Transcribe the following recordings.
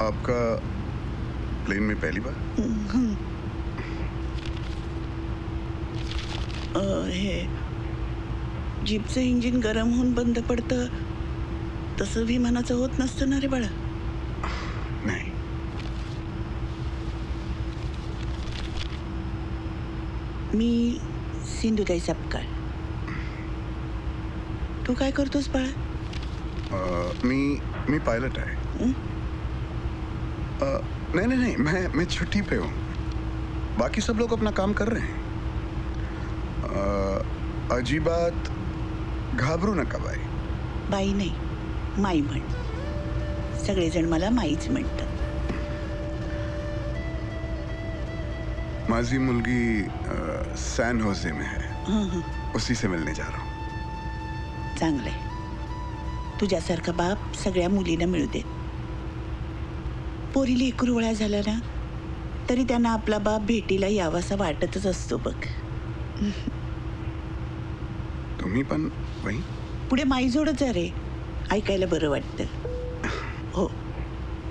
आपका प्लेन में पहली बार? हे जीपचं इंजिन गरम होऊन बंद पडतं तसं विमानाचं होत नसतं ना रे बाळा. नहीं. मी सिंधुताई सपकाळ. तू काय करतोस बाळा? मी पायलट है. नहीं, मैं छुट्टी पे हूँ. बाकी सब लोग अपना काम कर रहे हैं. अजिबात घाबरू नका बाई. बाई नाही, माई म्हण. सगळेजण मला माईच म्हणतात. माझी मुलगी सैन होजे में है. उसी से मिलने जा रहा हूँ. चांगलंय. तुझ्यासारखा बाप सगळ्या मुलींना मिळू दे. पोरीला एकरुवळा झाला ना तरी त्यांना आपला बाप भेटीला यावासा वाटतच असतो बघ. तुम्ही पण बाई? पुढे माईजोडच आहे रे. ऐकायला बरं वाटतं. हो,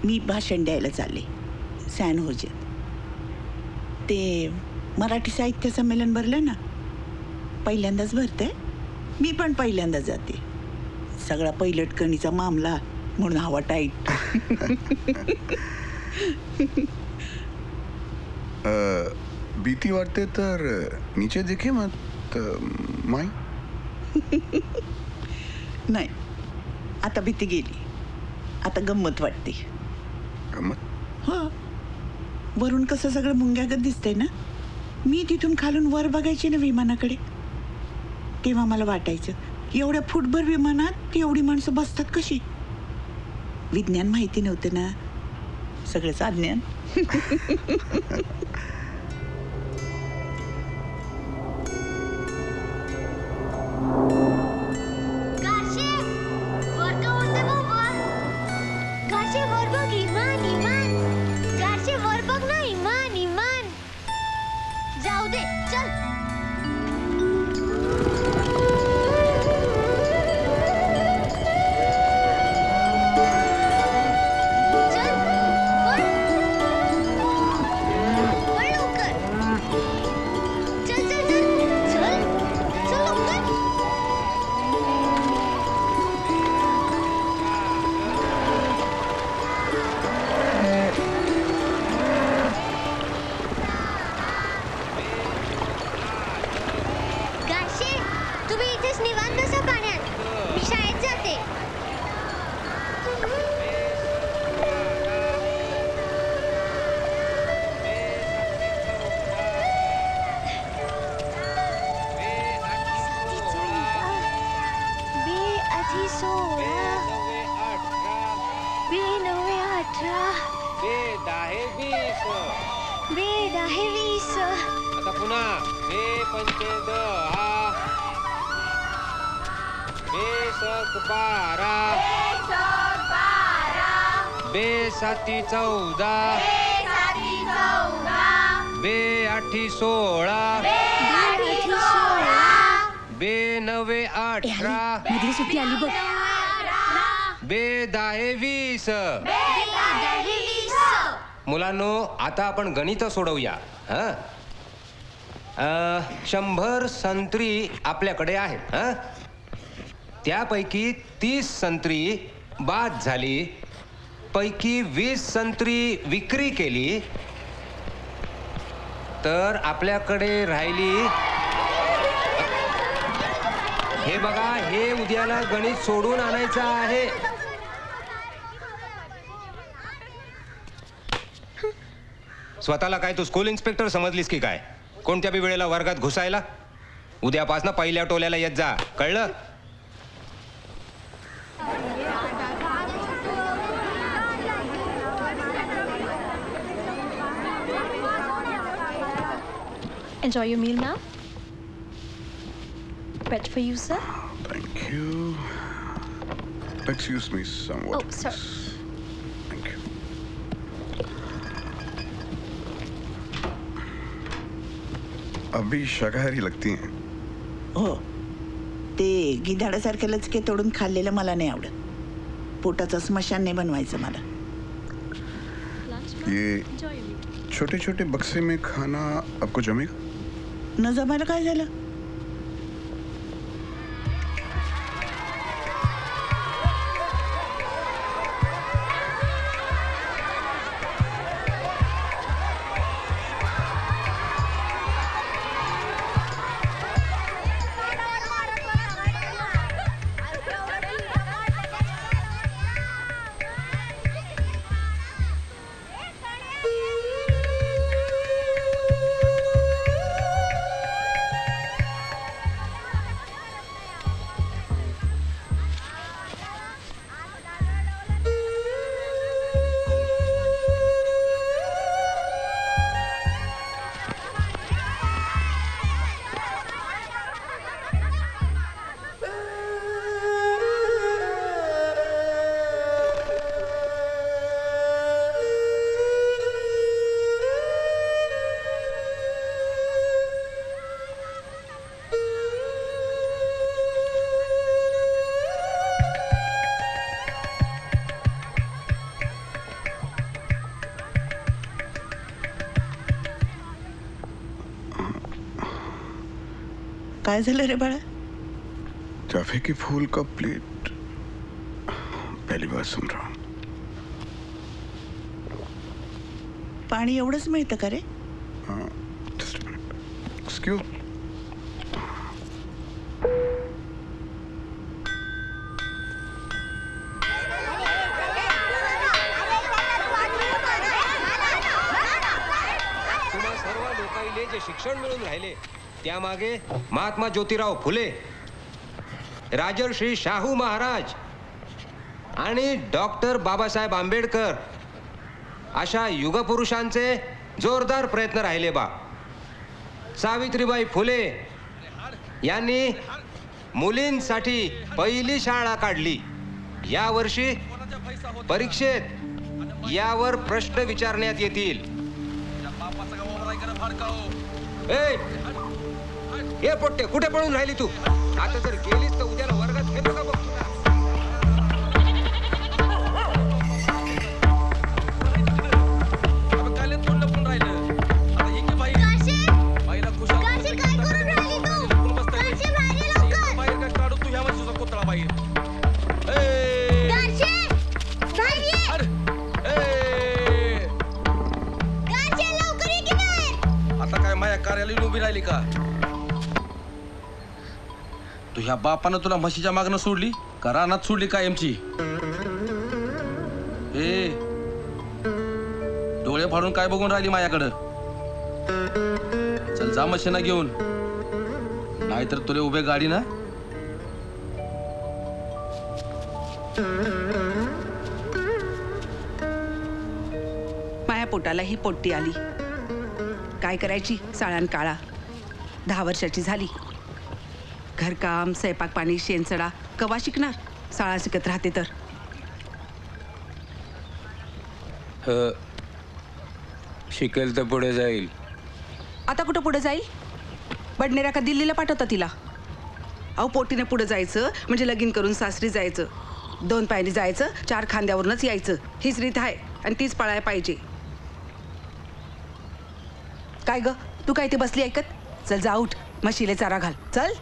मी भाषण द्यायला चालले सॅन होजेत. ते मराठी साहित्य संमेलन भरलं ना, पहिल्यांदाच भरते. मी पण पहिल्यांदा जाते. सगळा पैलटकणीचा मामला म्हणून हवा टाईट. भीती वाटते तर नीचे दिखे मत माई. नाही, आता भीती गेली. आता गंमत वाटते. गंमत? हो, वरून कसं सगळं मुंग्यागत दिसतंय ना. मी तिथून खालून वर बघायचे ना विमानाकडे, तेव्हा मला वाटायचं एवढ्या फुटभर विमानात एवढी माणसं बसतात कशी. विज्ञान माहिती नव्हतं ना, सगळंच अज्ञान. साती 14 बे 8 16 बे 9 18 मधली सुट्टी आली बघ. बे 10 20. मुलांनो, आता आपण गणित सोडवूया. 100 संत्री आपल्याकडे आहेत. त्यापैकी 30 संत्री बाद झाली, पैकी 20 संत्री विक्री केली, तर आपल्याकडे राहिली. हे बघा, हे उद्याला गणित सोडून आणायचं आहे. स्वतःला काय तू स्कूल इन्स्पेक्टर समजलीस की काय? कोणत्या बी वेळेला वर्गात घुसायला. उद्यापासून पहिल्या टोल्याला येत जा, कळलं? Enjoy your meal now. Bread for you, sir. Thank you. Excuse me somewhat. Oh, sorry. Thank you. अभी शाकाहारी लगती हैं. हो, ते गिधाडासारखे लचके तोडून खाल्लेलं मला नाही आवडत. पोटाचं स्मशान नाही बनवायचं मला. ये Enjoy your meal. छोटे छोटे बक्से में खाना आपको जमेगा? न जमायला काय झालं? काय झालं रे बाळा? जाफे की फूल का प्लेट पहली बार सुन रहा हूँ. पाणी एवढंच मिळतं का रे? Just a minute. Excuse. तुम्हा सर्व लोकांना जे शिक्षण मिळून राहिले त्यामागे महात्मा ज्योतिराव फुले, राजर्षी शाहू महाराज आणि डॉक्टर बाबासाहेब आंबेडकर अशा युगपुरुषांचे जोरदार प्रयत्न राहिले बा. सावित्रीबाई फुले यांनी मुलींसाठी पहिली शाळा काढली. यावर्षी परीक्षेत यावर प्रश्न विचारण्यात येतील. ए पोट्टे, कुठे पळून राहिली तू? आता जर गेलीस तर उद्याला वर्गात हे बघा बघ तुला. आता काय माया कार्यालयीन उभी राहिली का? तुझ्या बापानं तुला म्हशीच्या मागणं सोडली का रानात सोडली कायमची? ए डोळे फाडून काय बघून राहिली माझ्याकडं? चल जा मशीना घेऊन, नाहीतर तुला उभे गाडी ना. माया पोटाला ही पोट्टी आली. काय करायची साळान काळा. 10 वर्षाची झाली. घरकाम, स्वयंपाक पाणी, शेणसडा कवा शिकणार? शाळा शिकत राहते तर. शिकेल तर पुढे जाईल. आता कुठं पुढे जाईल? बडनेरा का दिल्लीला पाठवता तिला? अहो पोटीने पुढे जायचं म्हणजे लगीन करून सासरी जायचं. 2 पायाने जायचं, 4 खांद्यावरूनच यायचं. हीच रीत आहे आणि तीच पाळायला पाहिजे. काय ग तू काय ते बसली ऐकत? चल जा उठ, म्हशीले चारा घाल. चल.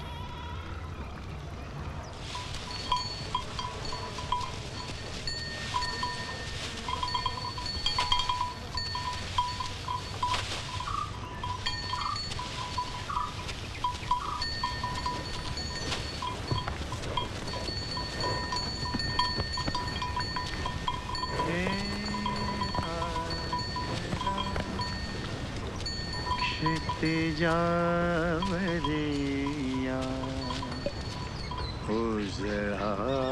क्षितिजावरिया उजळावयाला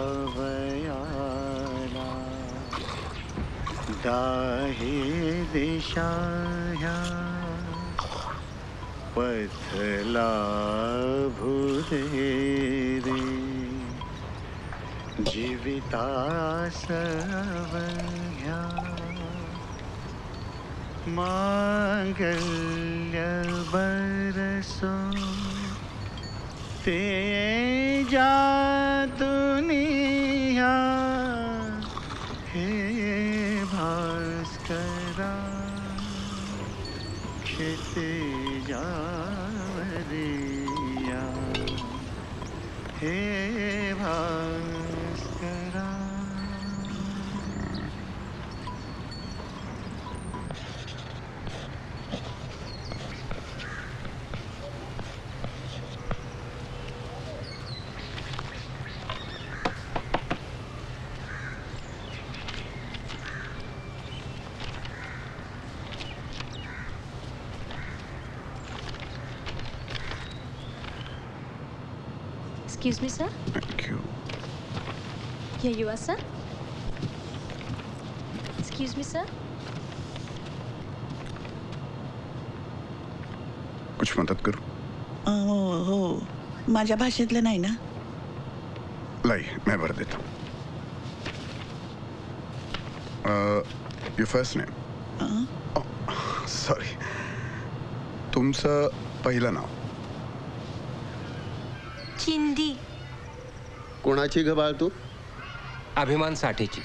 दाही दिशा ह्या पथला भुदेरे जीवितासवघ्या मांगल्य बरसो तेजा दुनिया हे Bhaskara Bhaskara Excuse me, sir. Thank you. Here you are, sir. Excuse me, sir. कुछ मदद करू? हो माझ्या भाषेतलं नाही ना. लाई मैं भर देता हूँ. Your first name. सॉरी. तुमचं पहिलं नाव. चिंदी. कोणाची ग बाळ तू? अभिमान साठेची.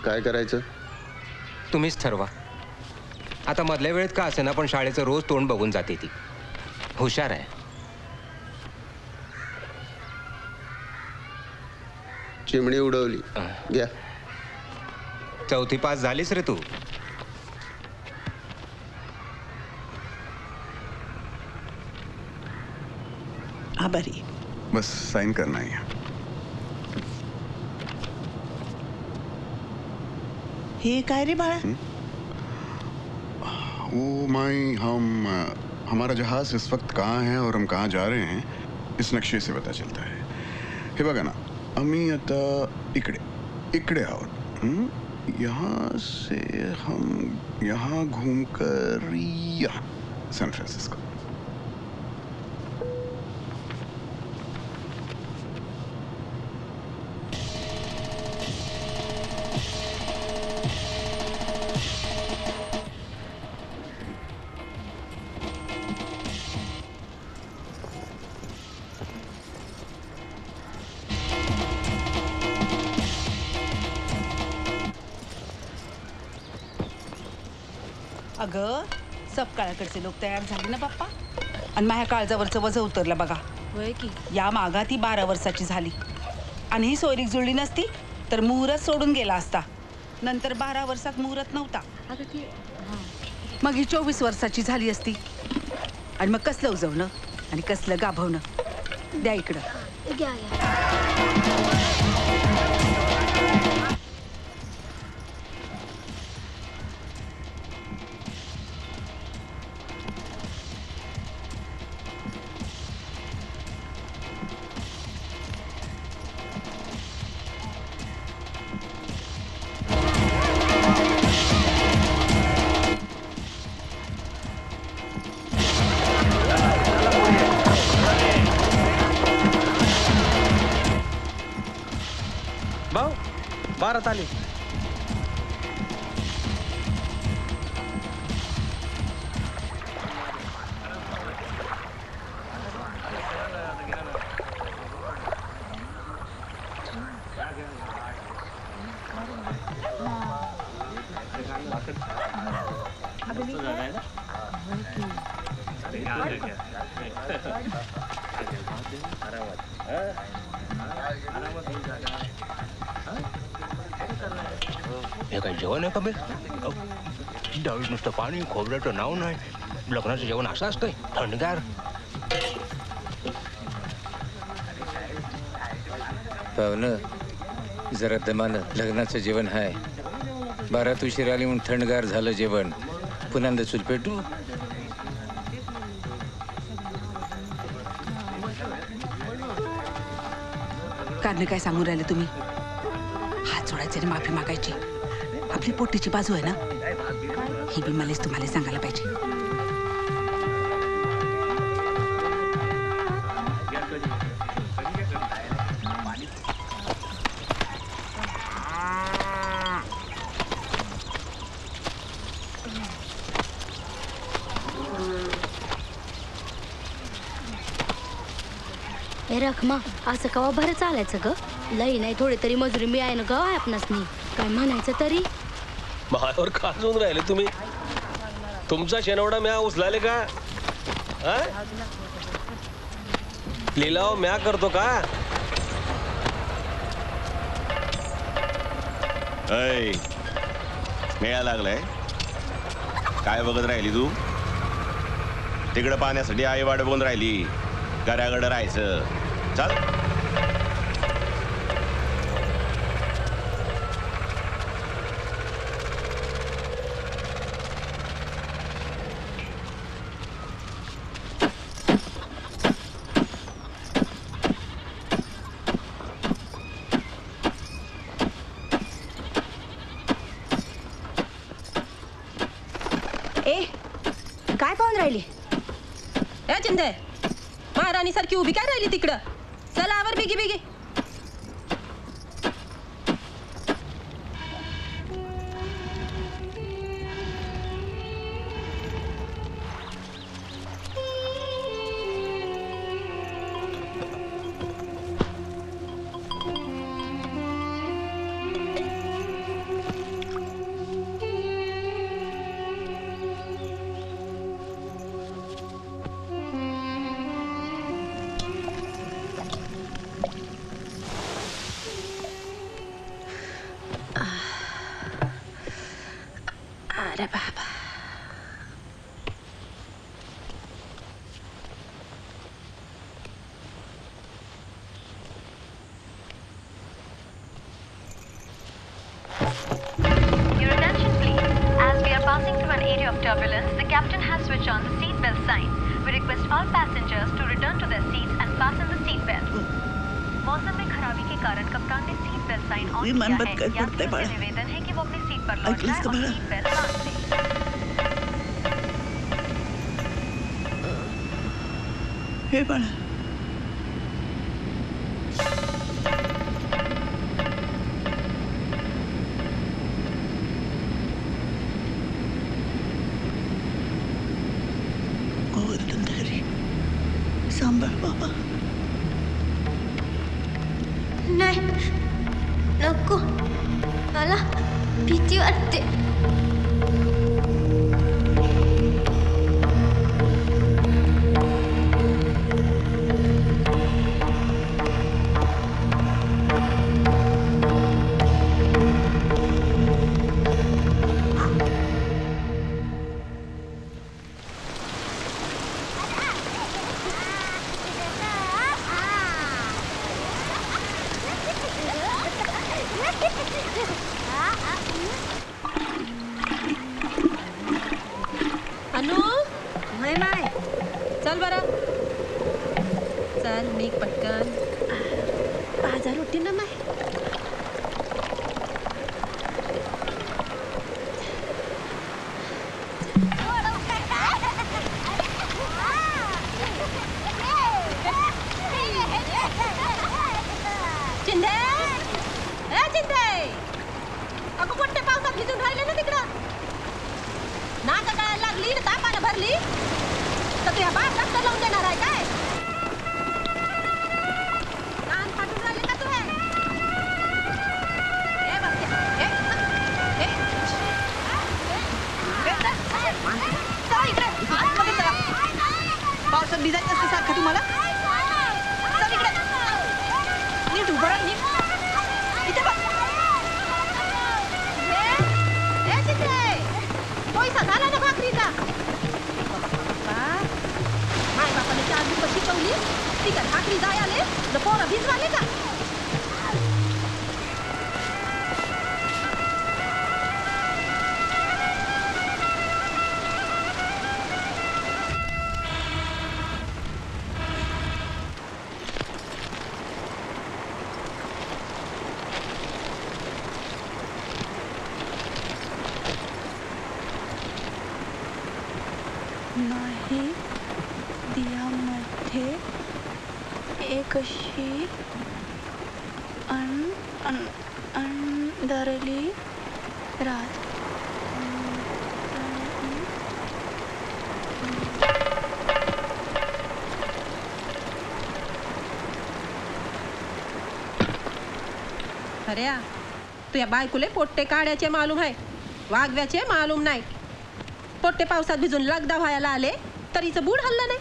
काय करायचं? तुम्हीच ठरवा. आता मधल्या वेळेत का असेना पण शाळेचं रोज तोंड बघून जाते ती. हुशार आहे. चिमणी उडवली. घ्या. चौथी पास झालीस रे तू. आभारी. बस साइन करना ही है. हे काय रे बाळा? वो माई हमारा जहाज इस वक्त कहाँ है और हम कहाँ जा रहे हैं इस नक्शे से पता चलता है. हे बघा ना आम्ही आता इकडे आहोत. यहाँ से हम यहाँ घूमकर यहाँ सैन फ्रांसिस्को. अगं सपकाळाकडचे लोक तयार झाले ना बाप्पा. आणि माझ्या काळजावरचं वजं उतरलं बघा. होय की. या मागा ती 12 वर्षाची झाली आणि ही सोयरीक जुळली नसती तर मुहूर्त सोडून गेला असता. नंतर 12 वर्षात मुहूर्त नव्हता. अगं ती मग ही 24 वर्षाची झाली असती. आणि मग कसलं उजवणं आणि कसलं गाभवणं. द्या इकडं. घ्या. भाऊ बारात आली. हे काय जेवण आहे का बे? डाळीत नुसतं पाणी खोबऱ्याचं नाव नाही. लग्नाचं जेवण असं असतंय थंडगार. पाहुणं जरा दमानं लग्नाचं जेवण आहे. बारात उशीर आली म्हणून थंडगार झालं जेवण. पुन्हा चूल पेटू. कारण काय सांगून राहिले तुम्ही? हात जोडायचे आणि माफी मागायची. आपली पोटीची बाजू आहे ना ही बी मलाच तुम्हाला सांगायला पाहिजे. ए रखमा असं कवा बरं चालायचं ग. लई नाही थोडी तरी मजुरी मिळाय ना ग आपणास नाही. काय म्हणायचं तरी. मायावर खाजून राहिले तुम्ही. तुमचा शेनवडा म्या उचलाले का? लिलाव म्या करतो का? ऐ मेळा लागलाय काय बघत राहिली तू? तिकडं पाण्यासाठी आई वाट बघून राहिली, घराकडं राहायचं. चल. ए काय पाहून राहिली? ए चिंदे, महाराणी सारखी उभी काय राहिली तिकडं? चला आवर बिगी बिगी. अरे बाबा. Your attention please. As we are passing through an area of turbulence, the captain has switched on the seat belt sign. We request all passengers to return to their seats and fasten the seat belts. मौसम में खराबी के कारण कप्तान ने seat belt sign on किया है. यात्रियों से निवेदन है कि वो अपनी सीट पर लौट जाएं और सीट बेल्ट बांध लें. हे बाळा, गोवर्धन हरी सांभाळ बाबा. नाही नको, मला भीती वाटते. अनु, माय माय चल बरं. चल निघ पटकन. बाजार होती ना माय. चिंदे, ए चिंदे, अगं मोठ्या पावसात भिजून राहिले ना तिकडं. नाक गळायला लागली ना तापाला भरली तर तुझ्या बाप डॉक्टर लावून देणार आहे काय? कान फाटून राहिले का तुझे? ए बघ, ए, चला इकडे. आतमध्ये चला. पावसात भिजायचं असतं सारखं तुम्हाला? चल इकडे. नीट उभं राहा, नीट. इथे बघ. ए चिंदे, पैसा झाला ना भाकरीचा? माय बापाने 4 दिवस शिकवली ती काय भाकरी जाय आले तर पोरं भिजवाले का? नाही दियामध्ये एक अशी अंधारली रात. अरे तुझ्या बायकोले पोट्टे काढ्याचे मालूम आहे, वागव्याचे मालूम नाही. पोट्टे पावसात भिजून लगदा व्हायला आले तरीचं बूड हल्लं नाही.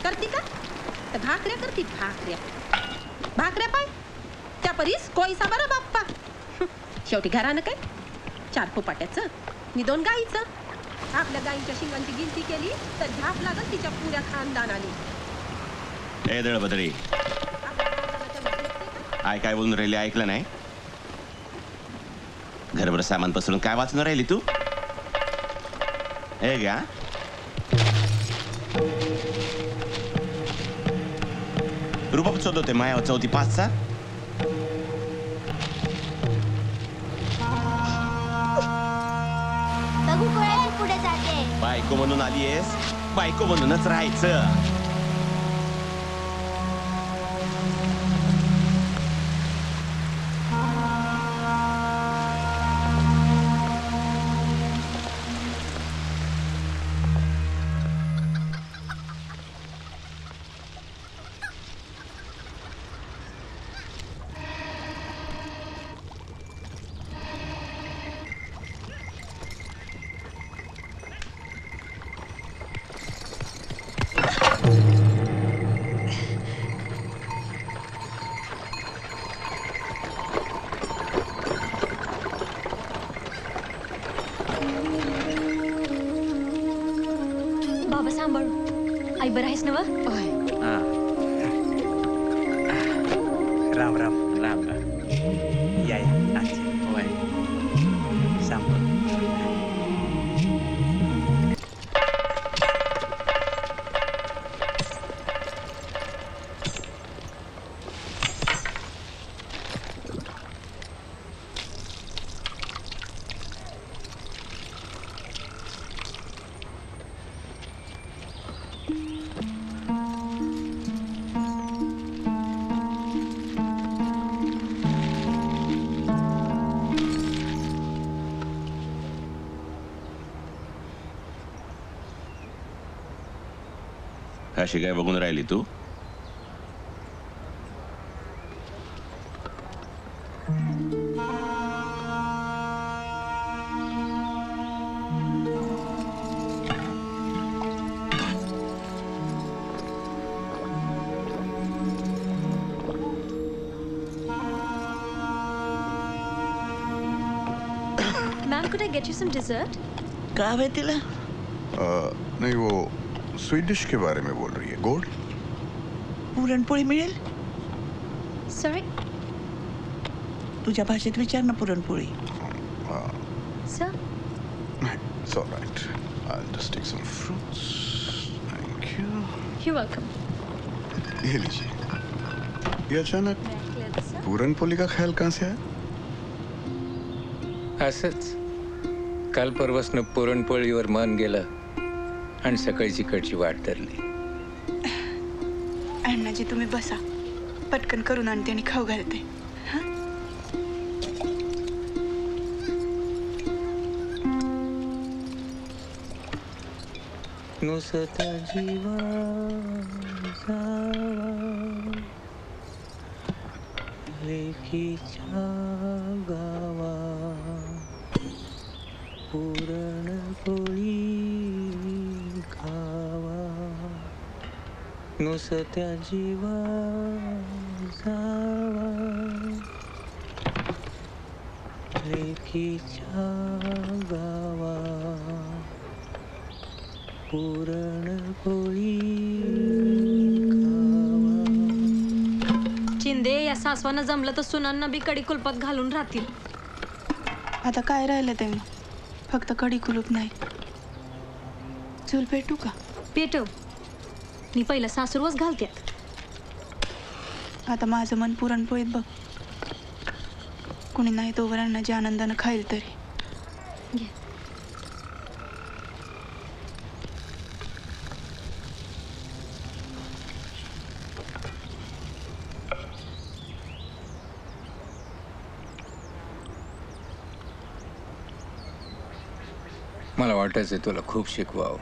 करती का? आता भाकऱ्या करते भाकऱ्या भाकऱ्या पाय त्या परीस कोयसा बरं बाप्पा शेवटी घरानं काय 4 फुपाट्याचं नि 2 गाईचं आपल्या गाईच्या शिंगांची गिनती केली तर झाप लागल तिच्या पुऱ्या खानदानाने ए दळभद्री काय बोलून राहिली ऐकलं नाही घरभर सामान पसरून काय वाचून राहिली तू हे घ्या रुबाब शोधवते माया 4-5चा बघू कोणाची पुढे जाते बायको म्हणून आलीयस बायको म्हणूनच राहायचं बाबा सांभाळू आई बरं आहेस ना राम राम राम राम या अच्छा होय सांभाळ अशी काय बघून राहिली तू ma'am could I get you some dessert? का हवे तिला नहीं वो स्वीट डिश के बारे में बोल रही है गोड पुरणपोळी मिळेल Sorry, तुझ्या भाषेत विचार ना puran poli sir. It's all right. I'll just take some fruits. Thank you. You're welcome. ये लीजिए ये अचानक पूरनपोली का ख्याल कहाँ से आया असंच काल परवासनं पुरणपोळीवर मन गेलं आणि सकाळची कडची वाट धरली अण्णाजी तुम्ही बसा पटकन करून आणते आणि खाऊ घालते नुसता जीवा जावा लेकीच्या गावा पुरणपोळी खावा नुसत्या जीवा जावा लेकीच्या गावा पुरणपोळी चिंदे या सासवानं जमलं तर सुनांना बी कडी कुलपात घालून राहतील आता काय राहिलं ते मग फक्त कडी कुलूप नाही चूल पेटू का पेटव मी पहिलं सासूरवच घालते आता माझं मन पुरणपोळीत बघ कुणी नाही तोवर अण्णाजी आनंदानं खाईल तरी मला वाटायचं तुला खूप शिकवावं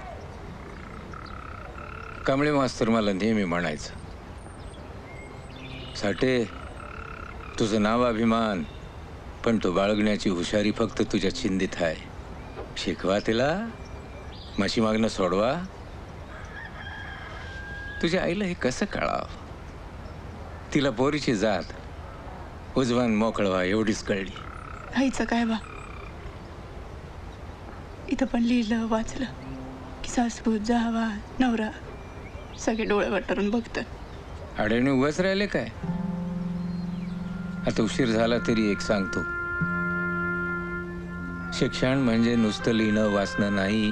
कांबळे मास्तर मला नेहमी म्हणायचं साठे तुझं नाव अभिमान पण तो बाळगण्याची हुशारी फक्त तुझ्या चिंधीत आहे शिकवा तिला म्हशी मागणं सोडवा तुझ्या आईला हे कसं कळावं? तिला पोरीची जात उजवान मोकळवा एवढीच कळली. आईचं काय बा, इथं पण लिहिलं वाचलं की सासू जावा नवरा सगळे डोळे वाटरून बघतात. आड्याने उगाच राहिले काय? आता उशीर झाला तरी एक सांगतो, शिक्षण म्हणजे नुसतं लिहिणं वाचणं नाही.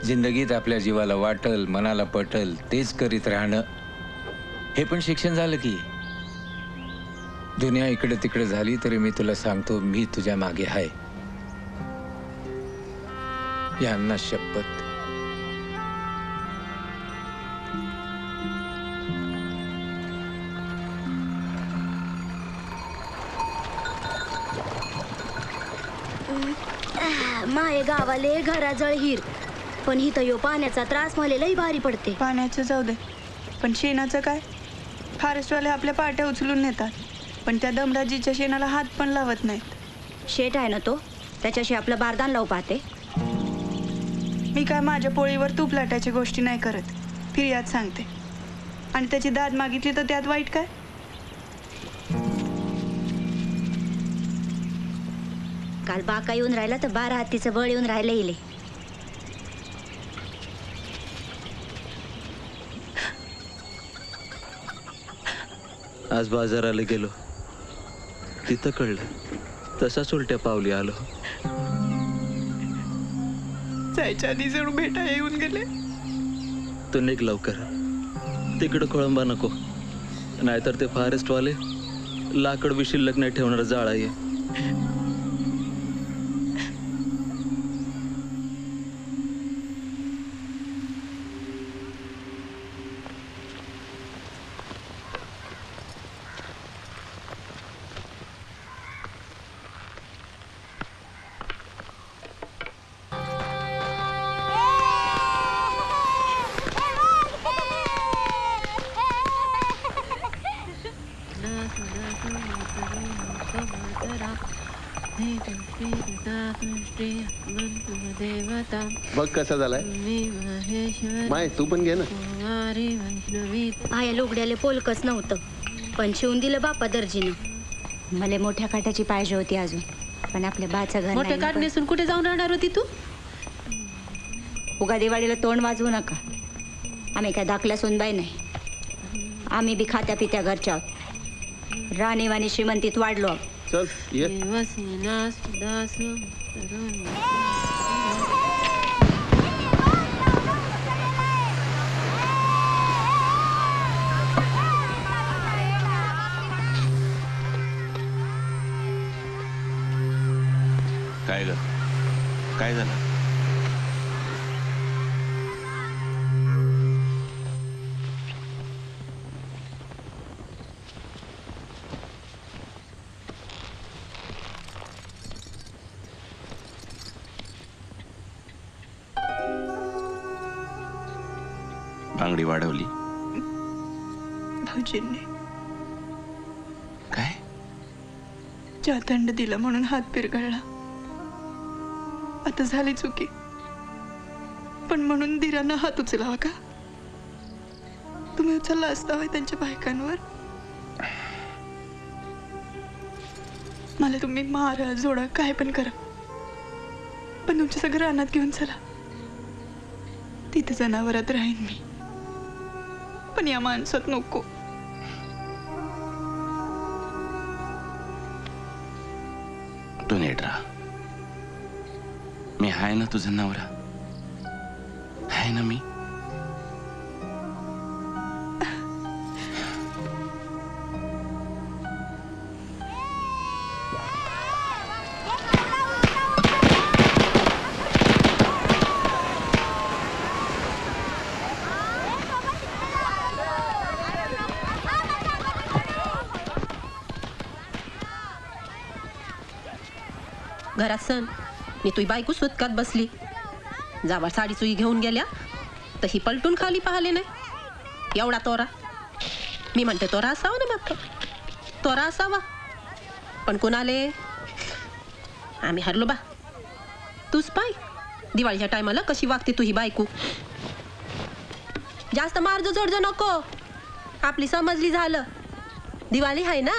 जिंदगीत आपल्या जीवाला वाटल, मनाला पटल तेच करीत राहणं, हे पण शिक्षण झालं की. दुनिया इकडे तिकडे झाली तरी मी तुला सांगतो, मी तुझ्या मागे आहे. यांना शपथ. माये गावाले घराजळ हिर, पण इथं यो पाण्याचा त्रास मला लई भारी पडते. पाण्याचं जाऊ दे, पण शेणाचं काय? फॉरेस्टवाले आपल्या पाट्या उचलून नेतात, पण त्या दमराजीच्या शेणाला हात पण लावत नाहीत. शेट आहे ना तो, त्याच्याशी आपलं बारदान लावू पाहते. मी काय माझ्या पोळीवर तूप लाटायची गोष्टी नाही करत, फिर्याद सांगते. आणि त्याची दाद मागितली तर त्यात वाईट काय? काल बाका येऊन राहिला तर 12 हत्तीचं बळ येऊन राहिलं इले. आज बाजाराला गेलो, तिथं कळलं, तसाच उलट्या पावली आलो. जायच्या आधी जणू भेटा येऊन गेले. तू निघ लवकर, तिकडं खोळंबा नको, नाहीतर ते फॉरेस्टवाले लाकड बी शिल्लक नाही ठेवणारा जाळा ये. बघ कसा झालाय. माय तू पण घे ना. आया लोगड्याले पोलकच नव्हतं, पण शिवून दिलं बापा दर्जीनं. मला मोठ्या काठाची पाहिजे होती अजून, पण आपल्या बाचं घर मोठ्या काठ नेसून कुठे जाऊन राहणार होती तू? उगा दिवाळीला तोंड वाजवू नका. आम्ही काय दाखल्या सोनबाई नाही, आम्ही बी खात्या पित्या घरच्या आहोत. राणीवाणी श्रीमंतीत वाढलो आहोत. चल ये. काय ग, काय झालं? बांगडी वाढवली भाऊजींनी. काय? जातंड दिला म्हणून हात पिरगळला. आता झाली चुकी, पण म्हणून धीरानं हात उचलावा का? तुम्ही उचलला असता होय त्यांच्या बायकांवर? मला तुम्ही मारा जोडा काय पण करा, पण तुमच्या सगळं रानात घेऊन चला. तिथे जनावरात राहीन मी, पण या माणसात नको. तू नीट राहा. मी हाय ना तुझा नवरा, हाय ना मी. घरात सण मी तुझी बायको सुतकात बसली, जावा साडी सुई घेऊन गेल्या तर ही पलटून खाली पाहिले नाही. एवढा तोरा. मी म्हणते तोरा असावा ना बाप्पा, तोरा असावा, पण कोणाले आम्ही हरलो बा. तूच पाय दिवाळीच्या टायमाला कशी वागते तुझी बायको. जास्त मारजो चढजो नको. आपली समजली झालं. दिवाळी आहे ना.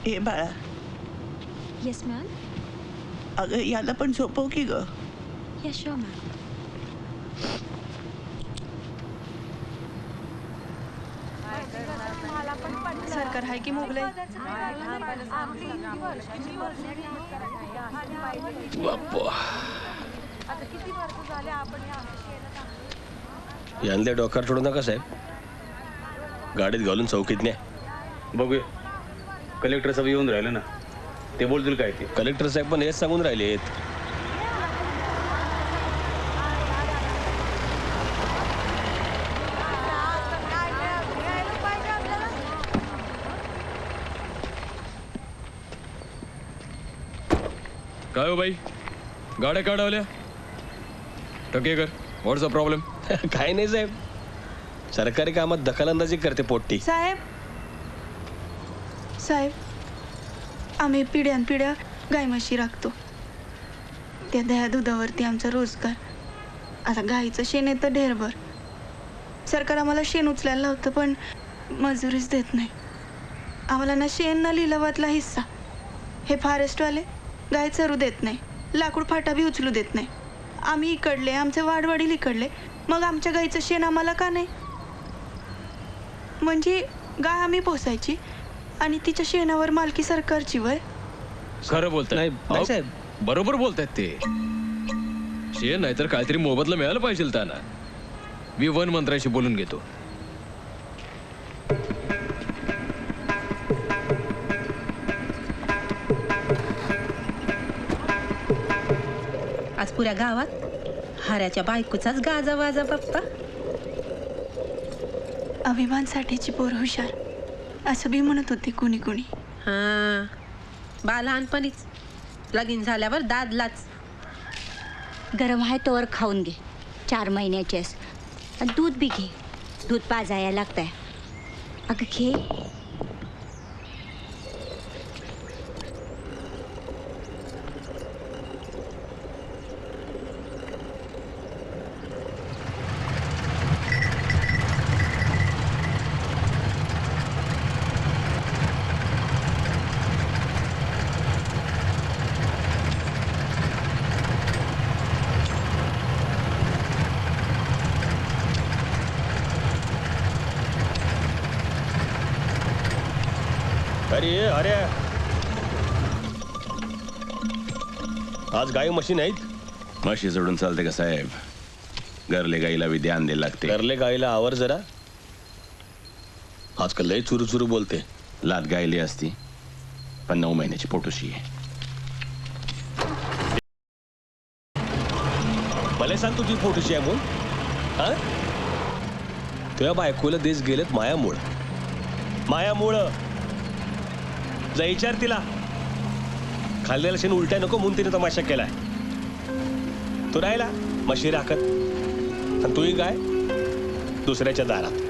ए बाळा, येस मॅम. अगं याला पण झोपव की ग. Yes sure ma'am. सरकार आहे की मोगलाई. यांना डोक्यावर सोडू नका साहेब. गाडीत घालून चौकीत न्या. बघूया. कलेक्टर साहेब येऊन राहिले ना, ते बोलतील काय ते. कलेक्टर साहेब पण हेच सांगून राहिलेत. काय हो बाई, गाड्या काढवल्या टकेकर. व्हॉट्स द प्रॉब्लेम? काय नाही साहेब, सरकारी कामात दखलंदाजी करते पोट्टी. साहेब साहेब, आम्ही पिढ्यानपिढ्या गाय म्हशी राखतो. त्या दह्या दुधावरती आमचा रोजगार. आता गाईचं शेण येतं ढेरभर. सरकार आम्हाला शेण उचलायला लावतं, पण मजुरीच देत नाही. आम्हाला ना शेण ना लिलावातला हिस्सा. हे फॉरेस्टवाले गाय चरू देत नाही, लाकूड फाटा बी उचलू देत नाही. आम्ही इकडले, आमचे वाडवडील इकडले, मग आमच्या गाईचं शेण आम्हाला का नाही? म्हणजे गाय आम्ही पोसायची आणि तिच्या शेणावर मालकी सरकारची. वय खरं बोलताय साहेब, बरोबर बोलतायत ते. शेण नाही तर काहीतरी मोबदला मिळायला पाहिजे त्यांना. मी वन मंत्र्याशी बोलून घेतो. आज पुऱ्या गावात हाऱ्याच्या बायकोचाच गाजा वाजा बाप्पा. अभिमानसाठीची पोर हुशार असं बी म्हणत होते कुणी कुणी. हा, बा लहानपणीच, लगीन झाल्यावर दादलाच. गरम आहे तोवर खाऊन घे. 4 महिन्याचेस. आणि दूध बी घे. दूध पाजायला लागतंय. अगं घे. अरे अरे, आज गाई म्हशी नाहीत. म्हशी सोडून चालते का साहेब? गरले गाईला बी ध्यान द्यायला लागते. करले गाईला आवर जरा. आजकाल लय चुरू चुरू बोलते. लात गायली असती पण 9 महिन्याची पोटोशी आहे. मला सांग तुझी पोटोशी आहे म्हणून. हा, तुझ्या बायकोला देश गेलेत मायामुळं. मायामुळं जा विचार तिला. खाल्लेला शेण उलट्या नको म्हणून तिने तमाशा केलाय. तो राहिला म्हशी राखत आणि तूही काय दुसऱ्याच्या दारात.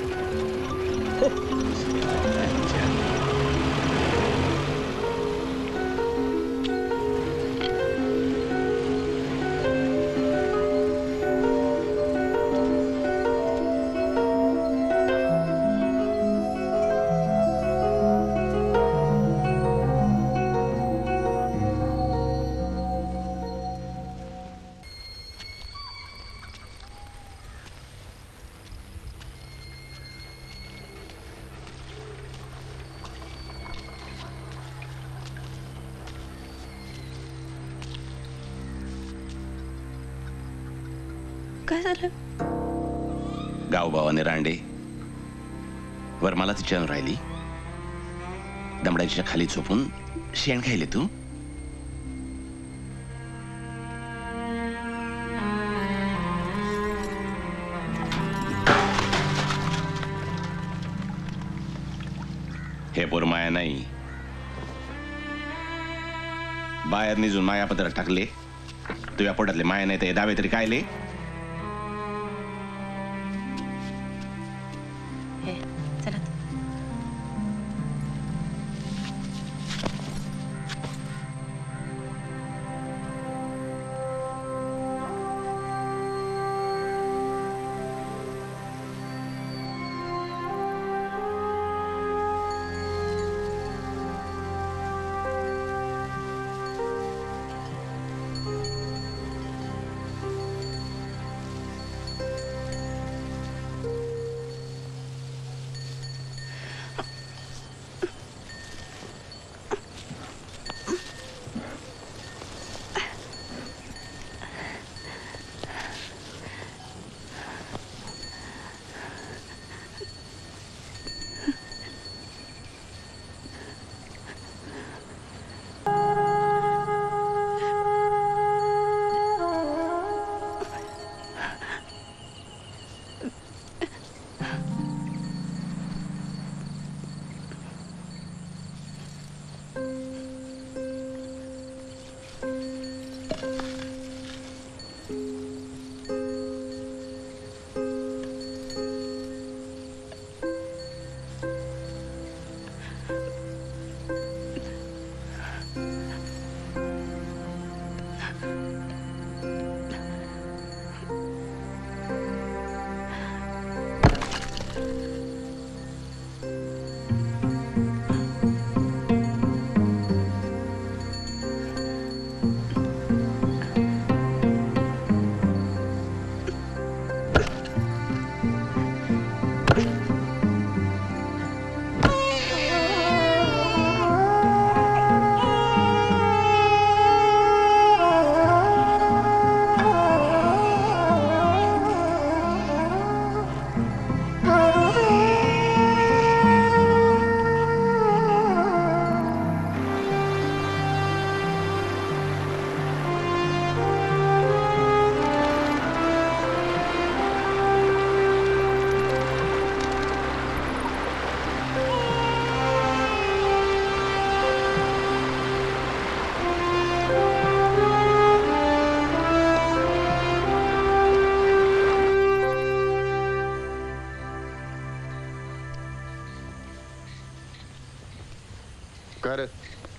काय झालं? गावभावाने रांडे वर मला तिच्यानं राहिली. दमडाच्या खाली झोपून शेण खायले तू. हे पोर माया नाही. बाहेर निजून मायापत्र टाकले. तुझ्या पोटातले माया नाही तर दावे तरी कायले. चला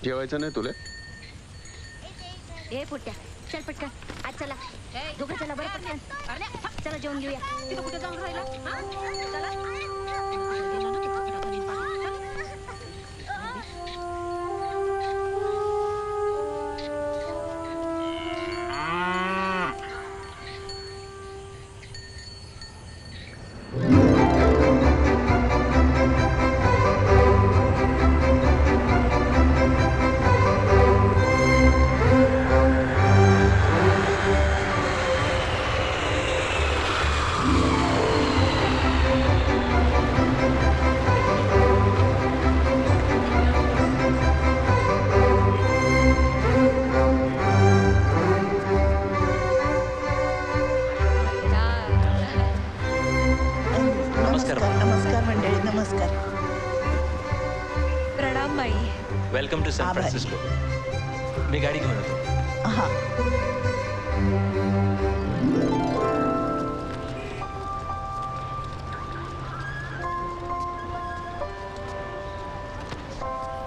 जेवायचं नाही तुला? ए पुट्या चल पटकन आज चला दोघं चला बरं पटकन चला जेवून घेऊया. तिथं कुठे जाऊन राहिला वेलकम टू सॅन फ्रान्सिस्को. मी गाडी घेऊन येतो. हा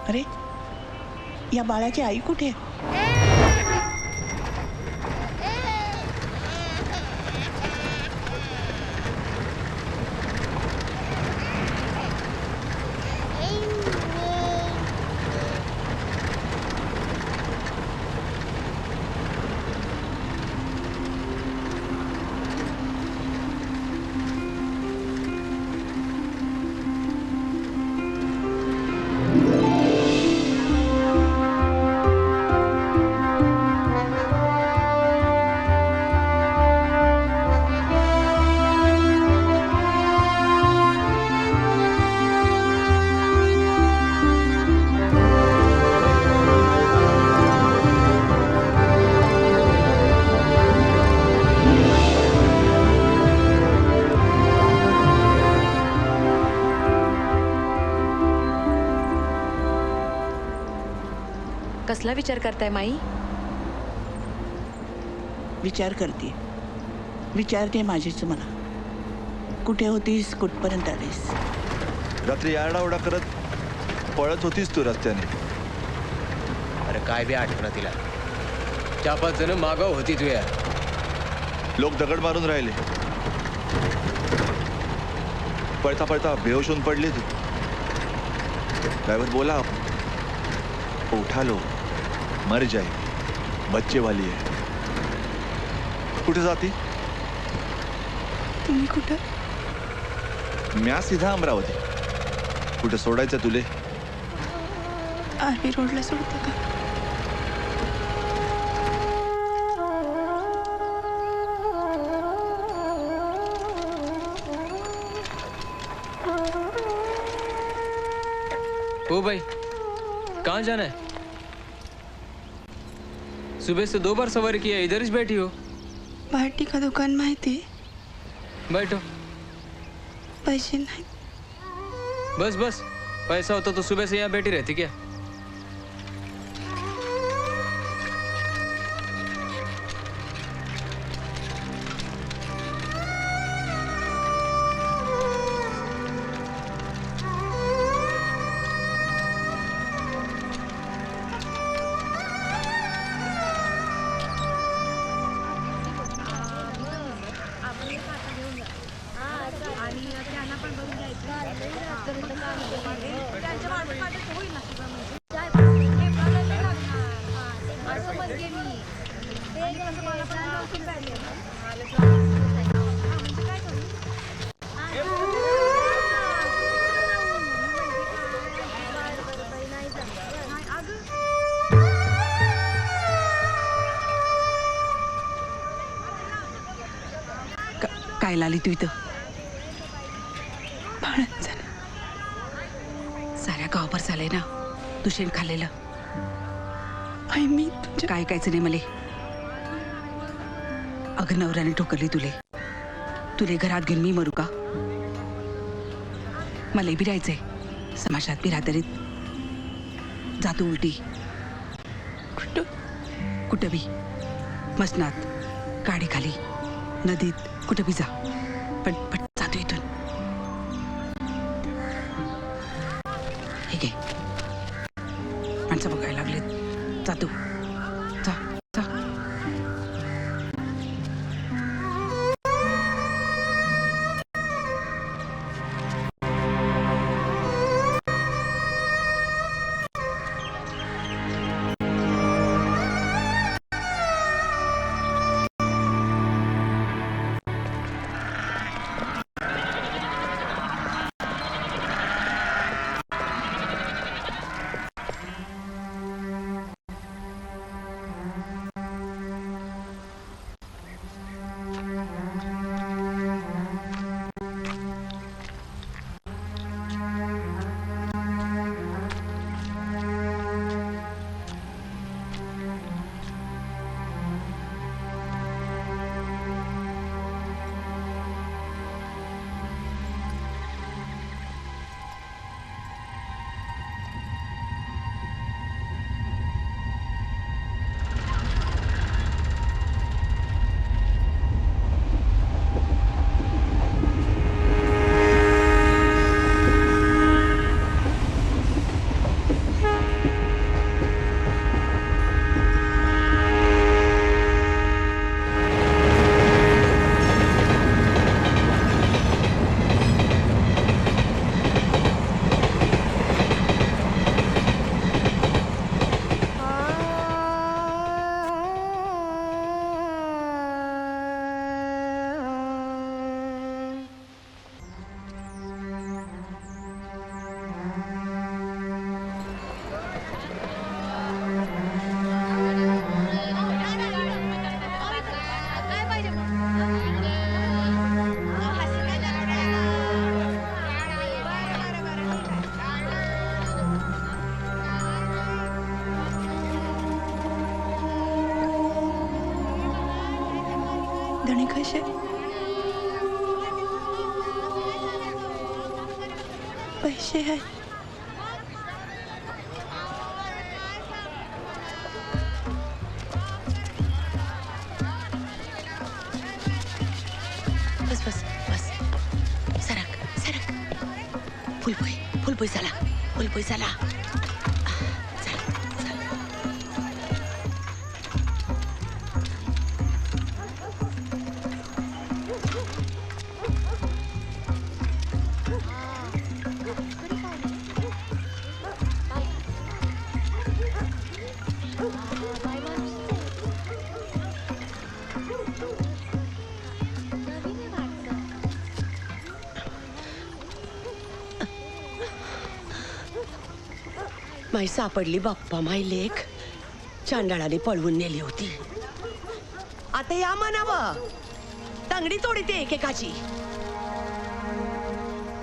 अरे या बाळाची आई कुठे? कसला विचार करताय माई? विचार करते, विचारते माझीच मला. कुठे होतीस, कुठपर्यंत आलीस? रात्री आरडाओरडा करत पळत होतीस तू रस्त्याने. अरे काय बी आठवण तिला. 4-5 जण मागाव होती तुया. लोक दगड मारून राहिले. पळता पळता बेहोश होऊन पडले तू. ड्रायव्हर बोला, उठा लो, मर जाए, बच्चे वाली है. कुठे जाती? तुम्ही कुठं? म्या सीधा अमरावती. कुठे सोडायचं तुले? आर्मी रोडला सोडते का? ओ भाई, कहाँ जाना है? सुबह से 2 बार सवारी किया, इधर ही बैठी हो. भाटी का दुकान माहिती? बैठो. पैसे नाही. बस बस, पैसा होता तो सुबह से यहाँ बैठी रहती क्या? काय लाली तू इथं? साऱ्या गावभर झालंय ना तू शेण खाल्लेलं. आई मी काय कायचं नाही मले. अगं नवऱ्याने ठोकरली तुले घरात घेऊन मी मरू का? मला बी राहायचंय समाजात बिरादरीत. जातो उलटी कुठं बी, मसनात, गाडी खाली, नदीत, कुठं बी जा, पण जातो इथून. ठीक आहे, माणसं बघायला लागलेत. जातो, जा जा. धणे कसे? पैसे आहेत. बस बस बस सरक सरक फुलपोई चला माई सापडली बाप्पा माई लेख चांडाळाने पळवून नेली होती. आता या म्हणावं तांगडी तोडीते एकेकाची.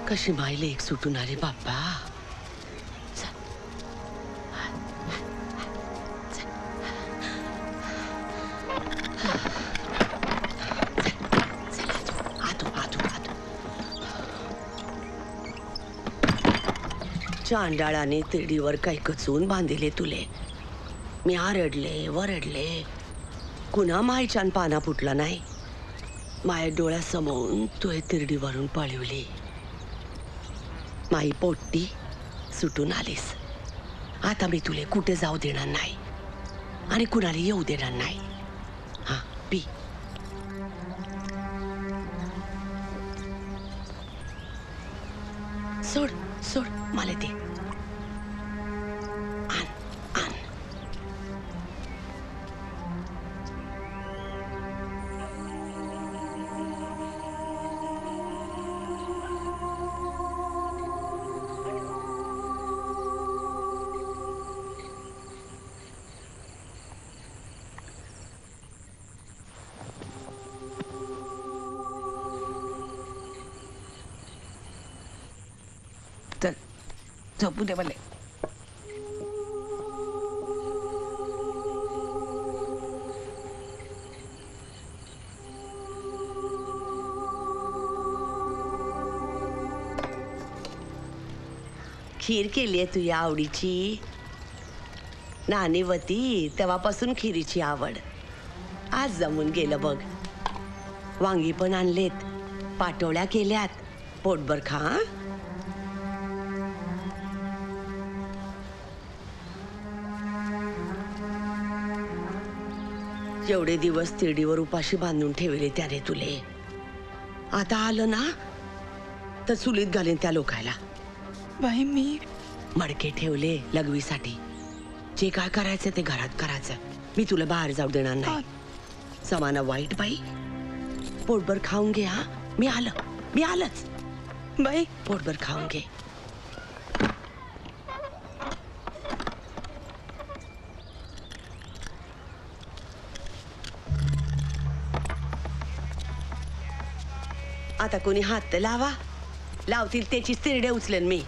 कशी माई लेख सुटून आली बाप्पा. चांडाळाने तिडीवर काही कचवून बांधिले तुले. मी आरडले वरडले, कुणा मायच्यान पाना फुटला नाही. माया डोळ्यासमोरून तुझे तिरडीवरून पळवली. माई पोट्टी सुटून आलीस. आता मी तुले कुठे जाऊ देणार नाही आणि कुणाला येऊ देणार नाही. हा पी. सोड सोड मला ते. चल झोपू दे मला. खीर केली आहे तुझ्या आवडीची. नानीवती तेव्हापासून खिरीची आवड. आज जमून गेलं बघ. वांगी पण आणलेत, पाटोळ्या केल्यात. पोटभर खा. एवढे दिवस तिरडीवर उपाशी बांधून ठेवले त्याने तुले. आता आलं ना तर चुलीत घालीन त्या लोकायला. बाई मी मडके ठेवले लघवीसाठी. जे काय करायचं ते घरात करायचं. मी तुला बाहेर जाऊ देणार नाही. समाना वाईट बाई. पोटभर खाऊन घे. हा मी आलंच बाई. पोटभर खाऊन घे. आता कोणी हात तर लावा. लावतील त्याची तिरडे उचलेन मी.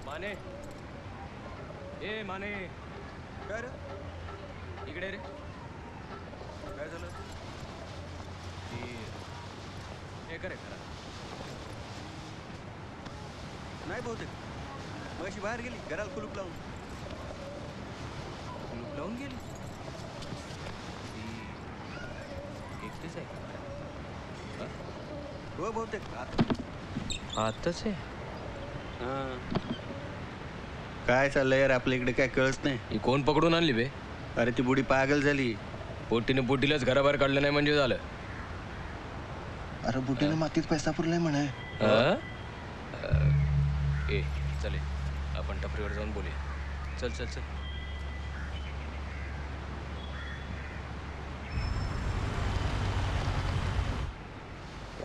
माने ए माने काय रे इकडे रे. काय झालं? हे करे खरा नाही बहुतेक मगाशी बाहेर गेली. घराला कुलूप लावून गेली. एकटीच आहे का? हो बहुतेक आताच आहे. काय चाललंय यार आपल्या इकडे काय कळत नाही. ही कोण पकडून आणली बे? अरे ती बुडी पागल झाली. पोटीने पोटीलाच घराबाहेर काढलं नाही म्हणजे झालं. अरे बुटीने मातीत पैसा पुरलाय म्हणाय. ए चले आपण टपरीवर जाऊन बोलूया. चल चल चल.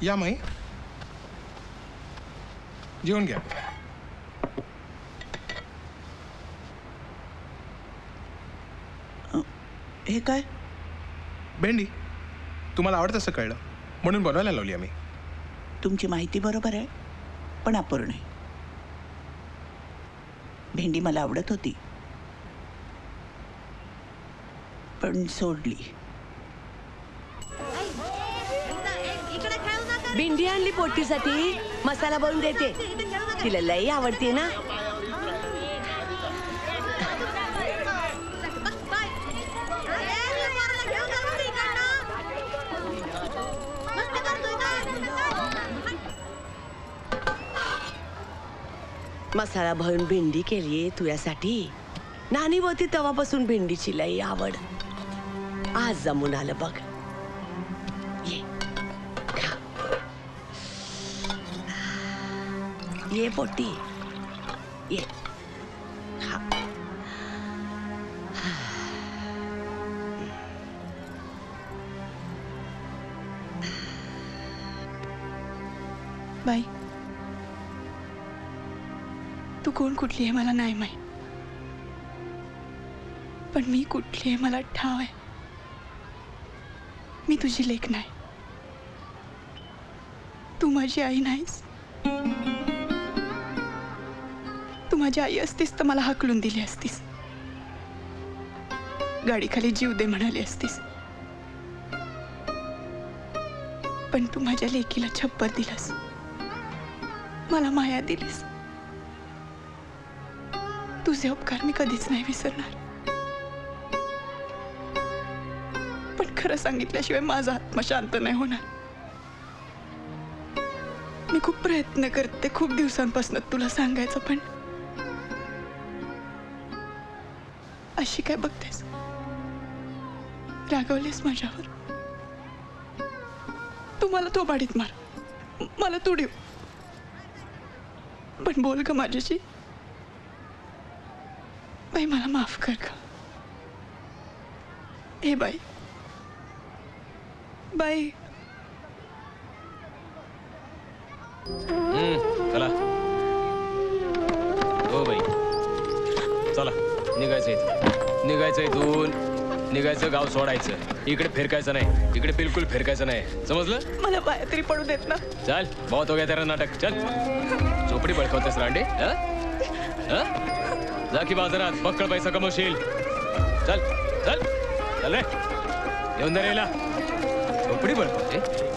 या माई जेवण घ्या. हे काय? भेंडी तुम्हाला आवडत असं कळलं म्हणून बनवायला लावली आम्ही. तुमची माहिती बरोबर आहे पण अपूर्ण आहे. भेंडी मला आवडत होती पण सोडली. भेंडी आणली पोटीसाठी. मसाला बनवून देते. तिला लई आवडते ना. मसाला भरून भेंडी केलीये तुझ्यासाठी. नानी होती तेव्हापासून भेंडीची लई आवड. आज जमून आलं बघ. ये खा. ये पोटी ये खा. बाई, तू कोण कुठली आहे मला नाही माहीत, पण मी कुठली आहे मला ठाव आहे. मी तुझी लेक नाही. तू माझी आई नाहीस. तू माझी आई असतीस तर मला हाकलून दिली असतीस, गाडीखाली जीव दे म्हणाली असतीस. पण तू माझ्या लेकीला छप्पर दिलंस, मला माया दिलीस. तुझे उपकार मी कधीच नाही विसरणार. पण खरं सांगितल्याशिवाय माझा आत्मा शांत नाही होणार. मी खूप प्रयत्न करते खूप दिवसांपासून तुला सांगायचं, पण अशी काय बघतेस? रागवलेस माझ्यावर? तू मला थोबाडीत मार, मला तू देऊ, पण बोल का माझ्याशी. बाई मला माफ कर का. हे बाई, बाई. चला हो बाई, चला निघायचं इथून. निघायचं इथून, निघायचं, गाव सोडायचं. इकडे फिरकायचं नाही, इकडे बिलकुल फिरकायचं नाही, समजलं? मला बाहेर तरी पडू देत ना. चल, बहुत हो गया तेरा नाटक. चल, झोपडी बळकवतेस रांडे. जा की बाजारात पक्कड पैसा कमवशील. चल चल चल रे, येऊन दे रेला. झोपडी बळकवते.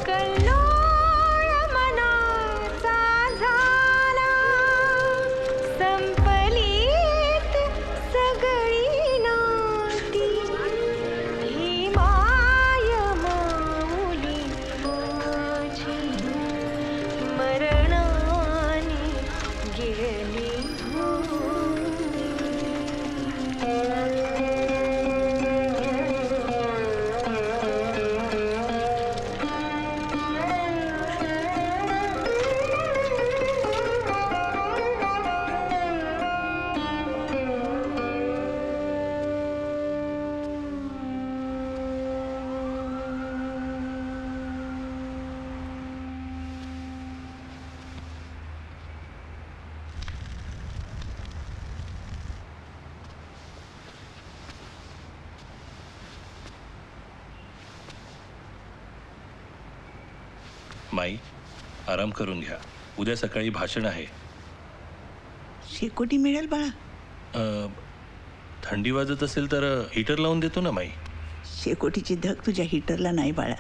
माई, आराम करून घ्या. उद्या सकाळी भाषण आहे. शेकोटी मिळेल बाळा? थंडी वाजत असेल तर हीटर लावून देतो ना माई. शेकोटीची धग तुझ्या हीटरला नाही बाळा.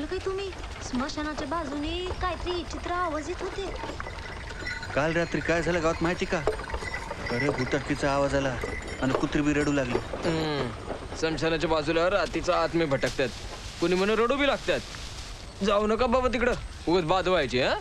ऐकलं काय तुम्ही? स्मशानाच्या बाजूने काहीतरी चित्र आवाज येत होते. काल रात्री काय झालं गावात माहिती का? अरे भुताटकीचा आवाज आला आणि कुत्री बी रडू लागली. समशानाच्या बाजूला रात्रीचा आत्मे भटकतात, कुणी म्हणून रडू बी लागतात. जाऊ नका बाबा तिकडं, उगाच बाद व्हायची. हा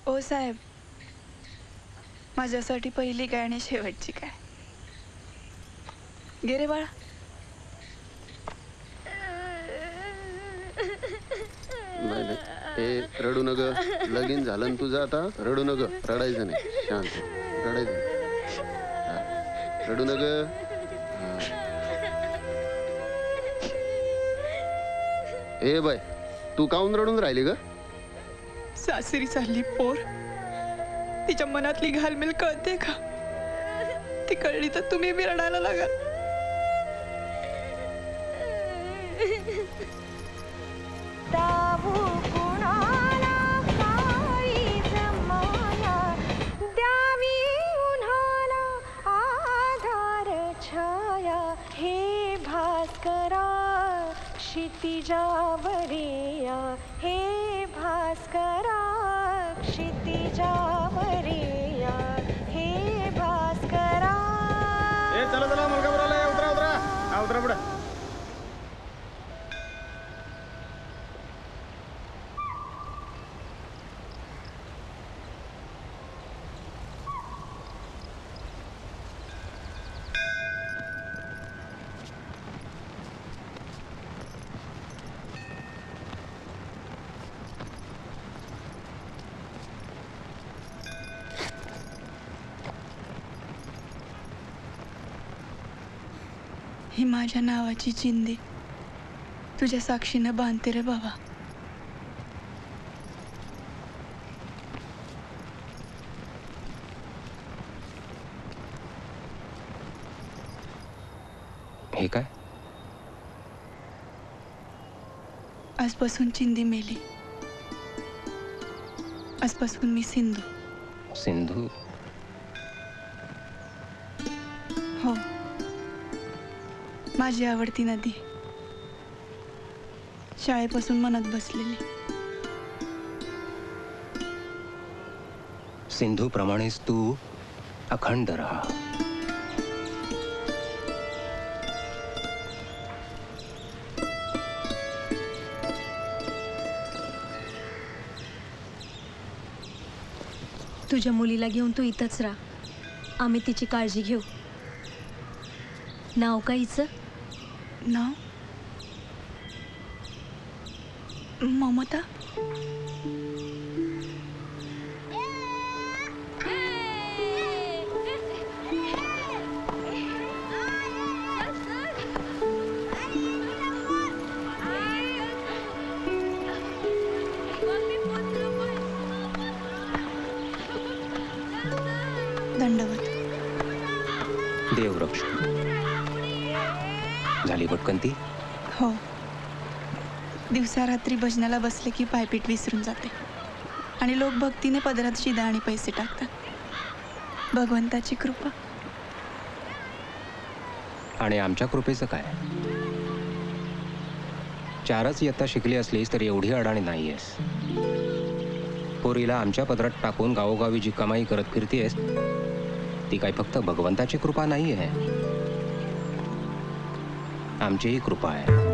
ओ साहेब, माझ्यासाठी पहिली काय आणि शेवटची काय? गे रे बाळा. नाही नाही, हे रडू नग. लगीन झालं ना तुझं, आता रडू नग. रडायचं नाही, शांत रडायचं नाही. रडू नग. ए बाय, तू काहून रडून राहिली ग? सासरी चालली पोर, तिच्या मनातली घालमेल कळते का? ती कळली तर तुम्ही बी रडायला लागाल. क्षितिजावरिया हे भास्करा, क्षितिजावरिया हे भास्करा. चला चला, मुलगा बरोबर आहे. उतरा उतरा, हा उतरा पुढे. ही माझ्या नावाची चिंदी तुझ्या साक्षीनं बांधते रे बाबा. हे काय? आजपासून चिंदी मेली. आजपासून मी सिंधू. सिंधू? हो, माझी आवडती नदी, शाळेपासून मनात बसलेली. सिंधू प्रमाणेच तू अखंड रहा. तुझ्या मुलीला घेऊन तू इथंच राहा. आम्ही तिची काळजी घेऊ. नाव काय हिचं? नाव ममता. दंडवत. देवरक्ष. झाली भटकंती? हो, दिवसा रात्री भजनाला बसले की पायपीट विसरून जाते आणि लोक भक्तीने पदरात शिदा आणि पैसे टाकतात. भगवंताची कृपा. आणि आमच्या कृपेचं काय? 4च इयत्ता शिकली असलीस तर एवढी अडाणी नाहीयेस. पोरीला आमच्या पदरात टाकून गावोगावी जी कमाई करत फिरतेस ती काय फक्त भगवंताची कृपा नाही आहे, आमचीही कृपा आहे.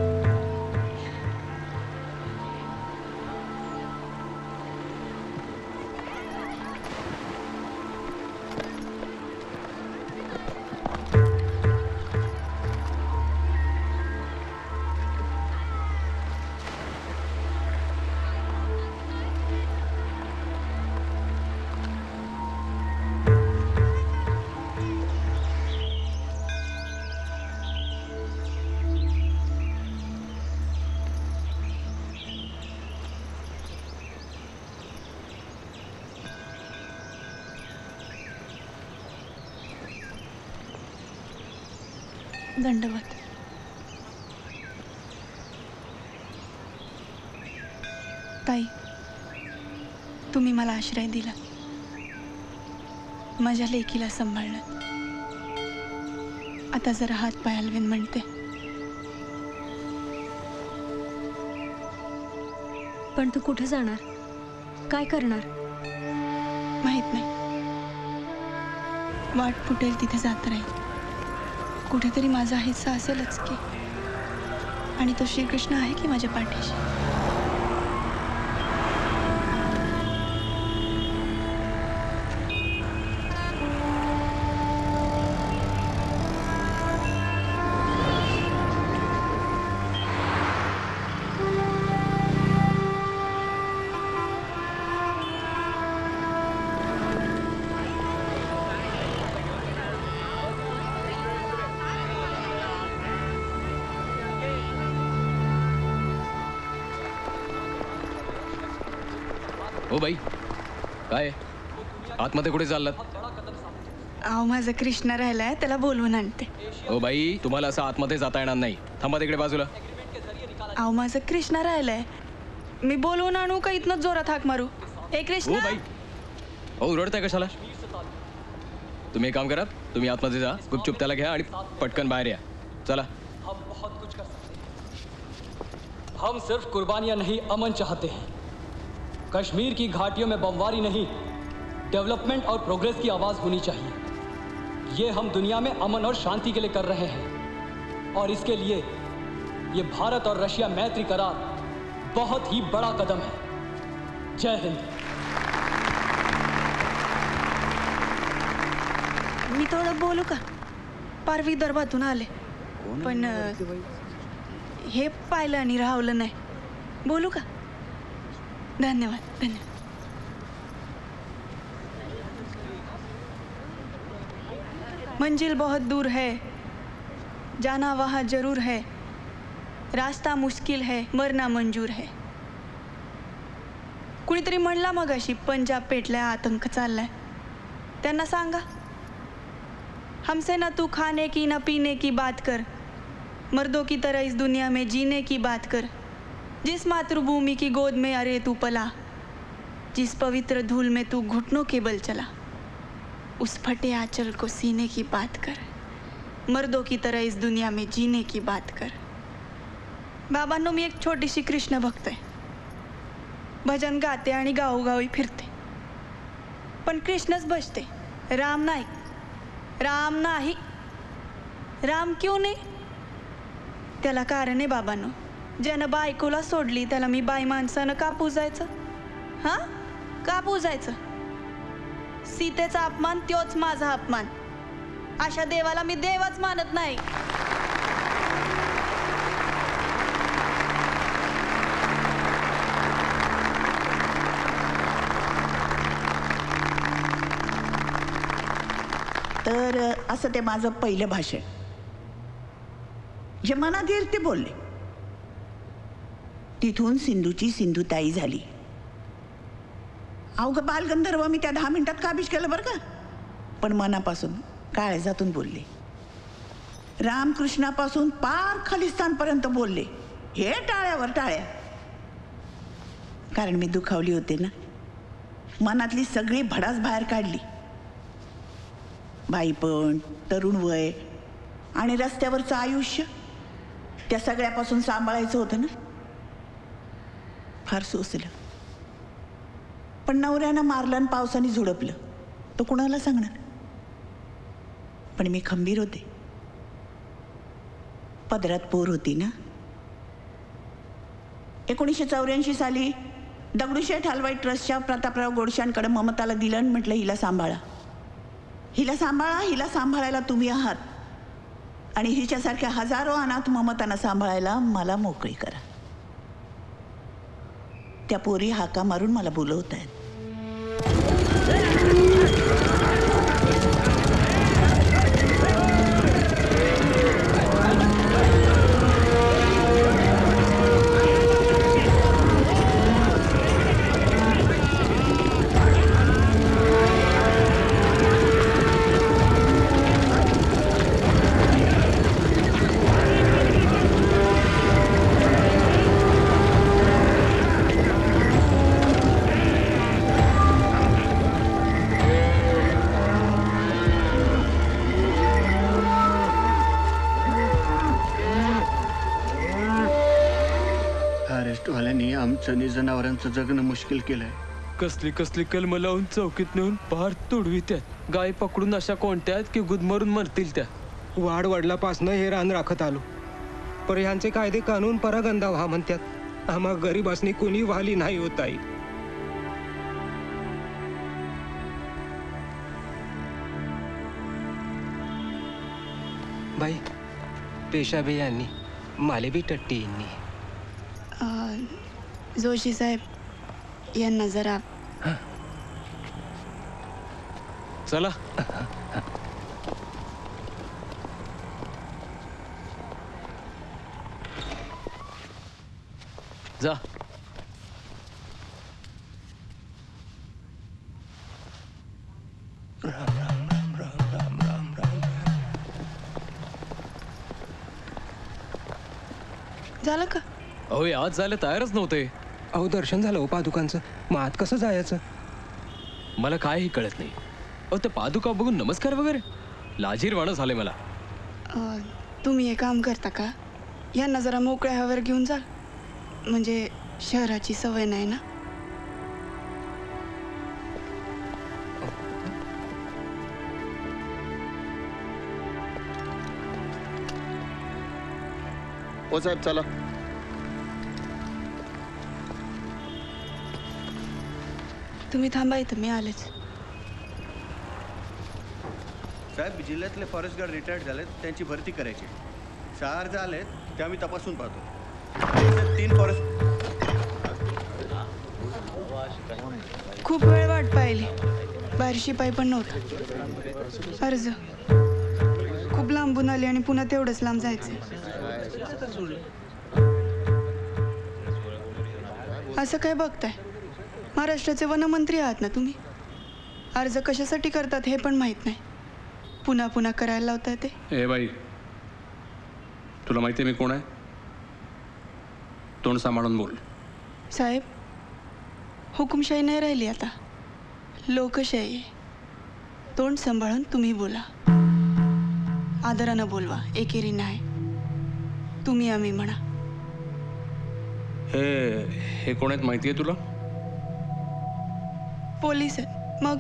दंडवत. ताई, तुम्ही मला आश्रय दिला, माझ्या लेकीला सांभाळलं. आता जरा हात पाय हलवेन म्हणते. पण तू कुठे जाणार? काय करणार? माहित नाही. वाट फुटेल तिथे जात राहील. कुठेतरी माझा हिस्सा असेलच की. आणि तो श्रीकृष्ण आहे की माझ्या पाठीशी. हो बाई, काय आतमध्ये कुठे चाललात? अहो, माझा कृष्ण राहिलाय, त्याला बोलवून आणते. हो बाई, तुम्हाला असं आतमध्ये जाता येणार नाही. थांबा तिकडे बाजूला. अहो, माझा कृष्ण राहिलाय, मी बोलवून आणू का इथनं जोरात हाक मारू? हे कृष्ण. हो बाई, हो रडताय कशाला? तुम्ही एक काम करा, तुम्ही आतमध्ये जा, गुपचूप त्याला घ्या आणि पटकन बाहेर या. चला. हम सिर्फ कुर्बानियां नहीं, अमन चाहते हैं. कश्मीर की घाटियों में बमबारी नहीं, डेवलपमेंट और प्रोग्रेस की आवाज़ होनी चाहिए. ये हम दुनिया में अमन और शांति के लिए कर रहे हैं और इसके लिए ये भारत और रशिया मैत्री करार बहुत ही बड़ा कदम है. जय हिंद. मी थोडं बोलू का? पार विदर्भातून आले, पण हे पाहिलं आणि राहवलं नाही. बोलू का? धन्यवाद. धन्यवाद. मंजिल बहुत दूर है, जाना वहाँ जरूर है, रास्ता मुश्किल है, मरना मंजूर है. कुणीतरी म्हणला मगाशी पंजाब पेटलाय, आतंक चाललाय. त्यांना सांगा, हमसे ना तू खाने की ना पीने की बात कर, मर्दों की तरह इस दुनिया में जीने की बात कर। जिस मातृभूमि की गोद में अरे तू पला, जिस पवित्र धूल में तू घुटनों के बल चला, उस फटे आंचल को सीने की बात कर। मर्दों की तरह इस दुनिया में जीने की बात कर। बाबांनो, मी एक छोटीशी कृष्ण भक्त आहे. भजन गाते आणि गावोगावी फिरते, पण कृष्णच भजते, राम नाही. राम नाही. राम क्यों नाही? त्याला कारण आहे बाबांनो. ज्यानं बायकोला सोडली त्याला मी बाई माणसानं का पूजायचं? हां, का पूजायचं? सीतेचा अपमान त्योच माझा अपमान. अशा देवाला मी देवच मानत नाही. तर असं ते माझं पहिलं भाषण. जे मनात येईल ते बोलले. तिथून सिंधूची सिंधुताई झाली. अवघं बालगंधर्व मी त्या 10 मिनिटात काबीज केलं बरं का, पण मनापासून काळजातून बोलले. रामकृष्णापासून पार खलिस्तानपर्यंत बोलले. हे टाळ्यावर टाळ्या. कारण मी दुखावली होते ना. मनातली सगळी भडास बाहेर काढली. बाईपण, तरुण वय आणि रस्त्यावरचं आयुष्य, त्या सगळ्यापासून सांभाळायचं होतं ना. फार सोसलं. पण नवऱ्यानं मारलं आणि पावसाने झुडपलं, तो कुणाला सांगणार? पण मी खंबीर होते. पदरात पोर होती ना. 1984 साली दगडूशेठ हलवाई ट्रस्टच्या प्रतापराव गोडशांकडे ममताला दिलं आणि म्हटलं, हिला सांभाळा, हिला सांभाळा, हिला सांभाळायला तुम्ही आहात, आणि हिच्यासारख्या हजारो अनाथ ममतांना सांभाळायला मला मोकळी करा. त्या पोरी हाका मारून मला बोलवत आहेत. फॉरेस्टवाल्यांनी आमचं जनावरांचं जगणं मुश्किल केलंय. कसली कसली कलम लावून चौकीत नेऊन पार तुडवित्यात. गाय पकडून अशा कोणत्या आहेत की गुदमरून मरतील त्या. वाढ वडलापासनं हे रान राखत आलो, पर ह्यांचे कायदे कानून परगंदा व्हा म्हणतात. आम्हा गरीबासनी कुणी वाली नाही होत आई. बाई, पेशाबे यांनी माले बी टट्टी यांनी. जोशी साहेब यांना जरा. चला. जा. झालं का? अहो, आज जायला तयारच नव्हते. अहो, दर्शन झालं हो पादुकांचं. मग आत कसं जायचं? मला काहीही कळत नाही. अहो, ते पादुका बघून नमस्कार वगैरे लाजीरवाणं झाले मला. तुम्ही हे काम करता का? यांना जरा मोकळ्या हवेवर घेऊन जा, म्हणजे शहराची सवय नाही ना. हो साहेब, चला. तुम्ही थांबा इथं, मी आलेच. साहेब, जिल्ह्यातले फॉरेस्ट गार्ड रिटायर्ड झालेत, त्यांची भरती करायची. 6 अर्ज आलेत, ते आम्ही तपासून पाहतो. 3 फॉरेस्ट. खूप वेळ वाट पाहिली. बाहेर शिपाई पण नव्हता. अर्ज खूप लांबून आली आणि पुन्हा तेवढंच लांब जायचं. असं काय बघताय? महाराष्ट्राचे वनमंत्री आहात ना तुम्ही. अर्ज कशासाठी करतात हे पण माहित नाही. पुन्हा पुन्हा करायला लावताय ते. ए बाई, तुला माहिती आहे मी कोण आहे? तोंड सांभाळून बोल. साहेब, हुकुमशाही नाही राहिली आता, लोकशाही. तोंड सांभाळून तुम्ही बोला, आदरानं बोलवा, एकेरी नाही. तुम्ही आम्ही म्हणा. हे कोण आहेत माहिती आहे तुला? पोलीस आहेत. मग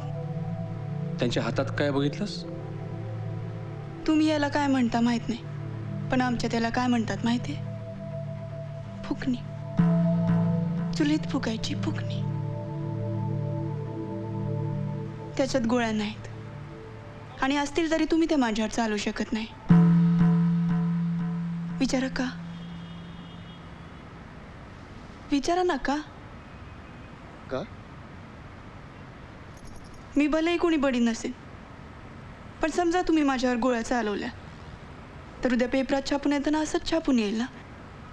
त्यांच्या हातात काय बघितलंस? तुम्ही याला काय म्हणता माहित नाही, पण आमच्या त्याला काय म्हणतात माहिती आहे? फुकणी. चुलीत फुकायची फुकणी. त्याच्यात गोळ्या नाहीत, आणि असतील तरी तुम्ही ते माझ्यावर चालू शकत नाही. विचारा का? विचारा ना का? का? मी भलेही कोणी बडी नसेल, पण समजा तुम्ही माझ्यावर गोळ्या चालवल्या तर उद्या पेपरात छापून येताना असंच छापून येईल ना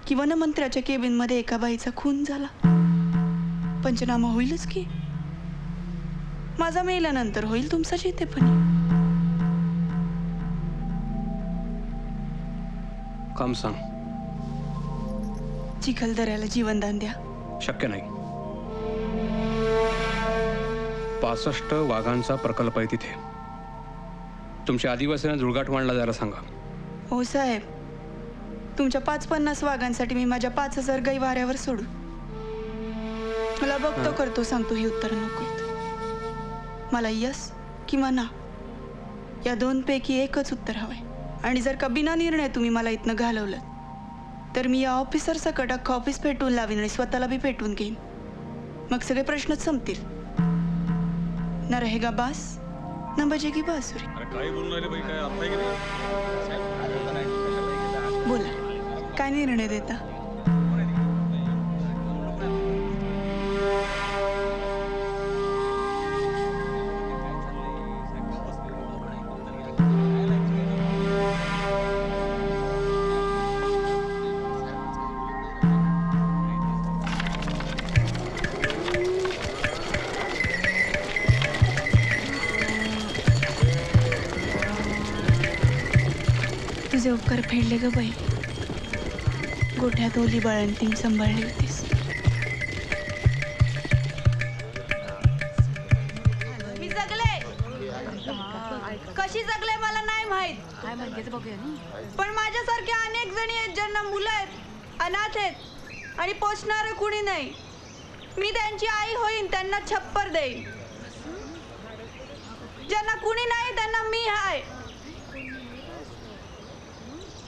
की वनमंत्र्याच्या केबिनमध्ये एका बाईचा खून झाला. पंचनामा होईलच की. माझा मेल्यानंतर होईल तुमचा चेतेपणी. काम सांग. चिखलदऱ्याला जीवनदान द्या. शक्य नाही. 65 वाघांचा प्रकल्प आहे तिथे. तुमच्या आदिवासींना जुळगाट मांडला जायला सांगा. हो साहेब, तुमच्या 550 वाघांसाठी मी माझ्या 5000 गाई वाऱ्यावर सोडू? मला बघतो करतो सांगतो ही उत्तर नकोत. मला यस किंवा ना या दोनपैकी एकच उत्तर हवंय. आणि जर का बिना निर्णय तुम्ही मला इथनं घालवलं तर मी या ऑफिसर सकट अख्खा ऑफिस पेटवून लावीन आणि स्वतःला बी पेटवून घेईन. मग सगळे प्रश्नच संपतील. ना रहेगा बास ना बजेगी बासुरी. बोला, काय निर्णय देता? तुझे उपकार फेडले ग बाई. गोठ्यात ओली बाळंतीण सांभाळली होतीस. मी जगले. कशी जगले मला नाही माहित, पण माझ्यासारख्या अनेक जणी आहेत ज्यांना मुलं आहेत, अनाथ आहेत आणि पोचणारं कुणी नाही. मी त्यांची आई होईन, त्यांना छप्पर देईन. ज्यांना कुणी नाही त्यांना मी हाय.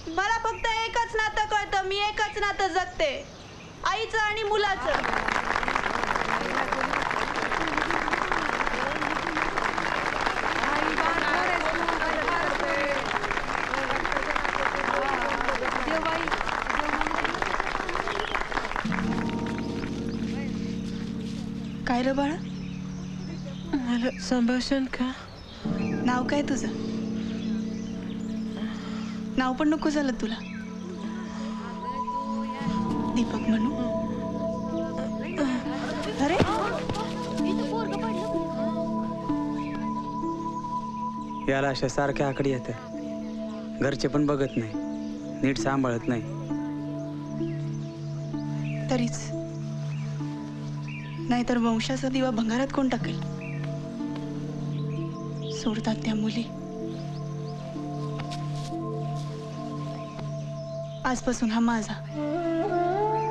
मला फक्त एकच नातं कळतं. मी एकच नातं जगते, आईचं आणि मुलाचं. काय रे बाळा? मला संभाषण का? नाव काय तुझं? नाव पण नको झालं तुला? दीपक म्हणू? अरे याला अशा सारख्या आकडी येतात. घरचे पण बघत नाही, नीट सांभाळत नाही. तरीच नाहीतर वंशाचा दिवा भंगारात कोण टाकेल? सोडतात त्या मुली. आजपासून हा माझा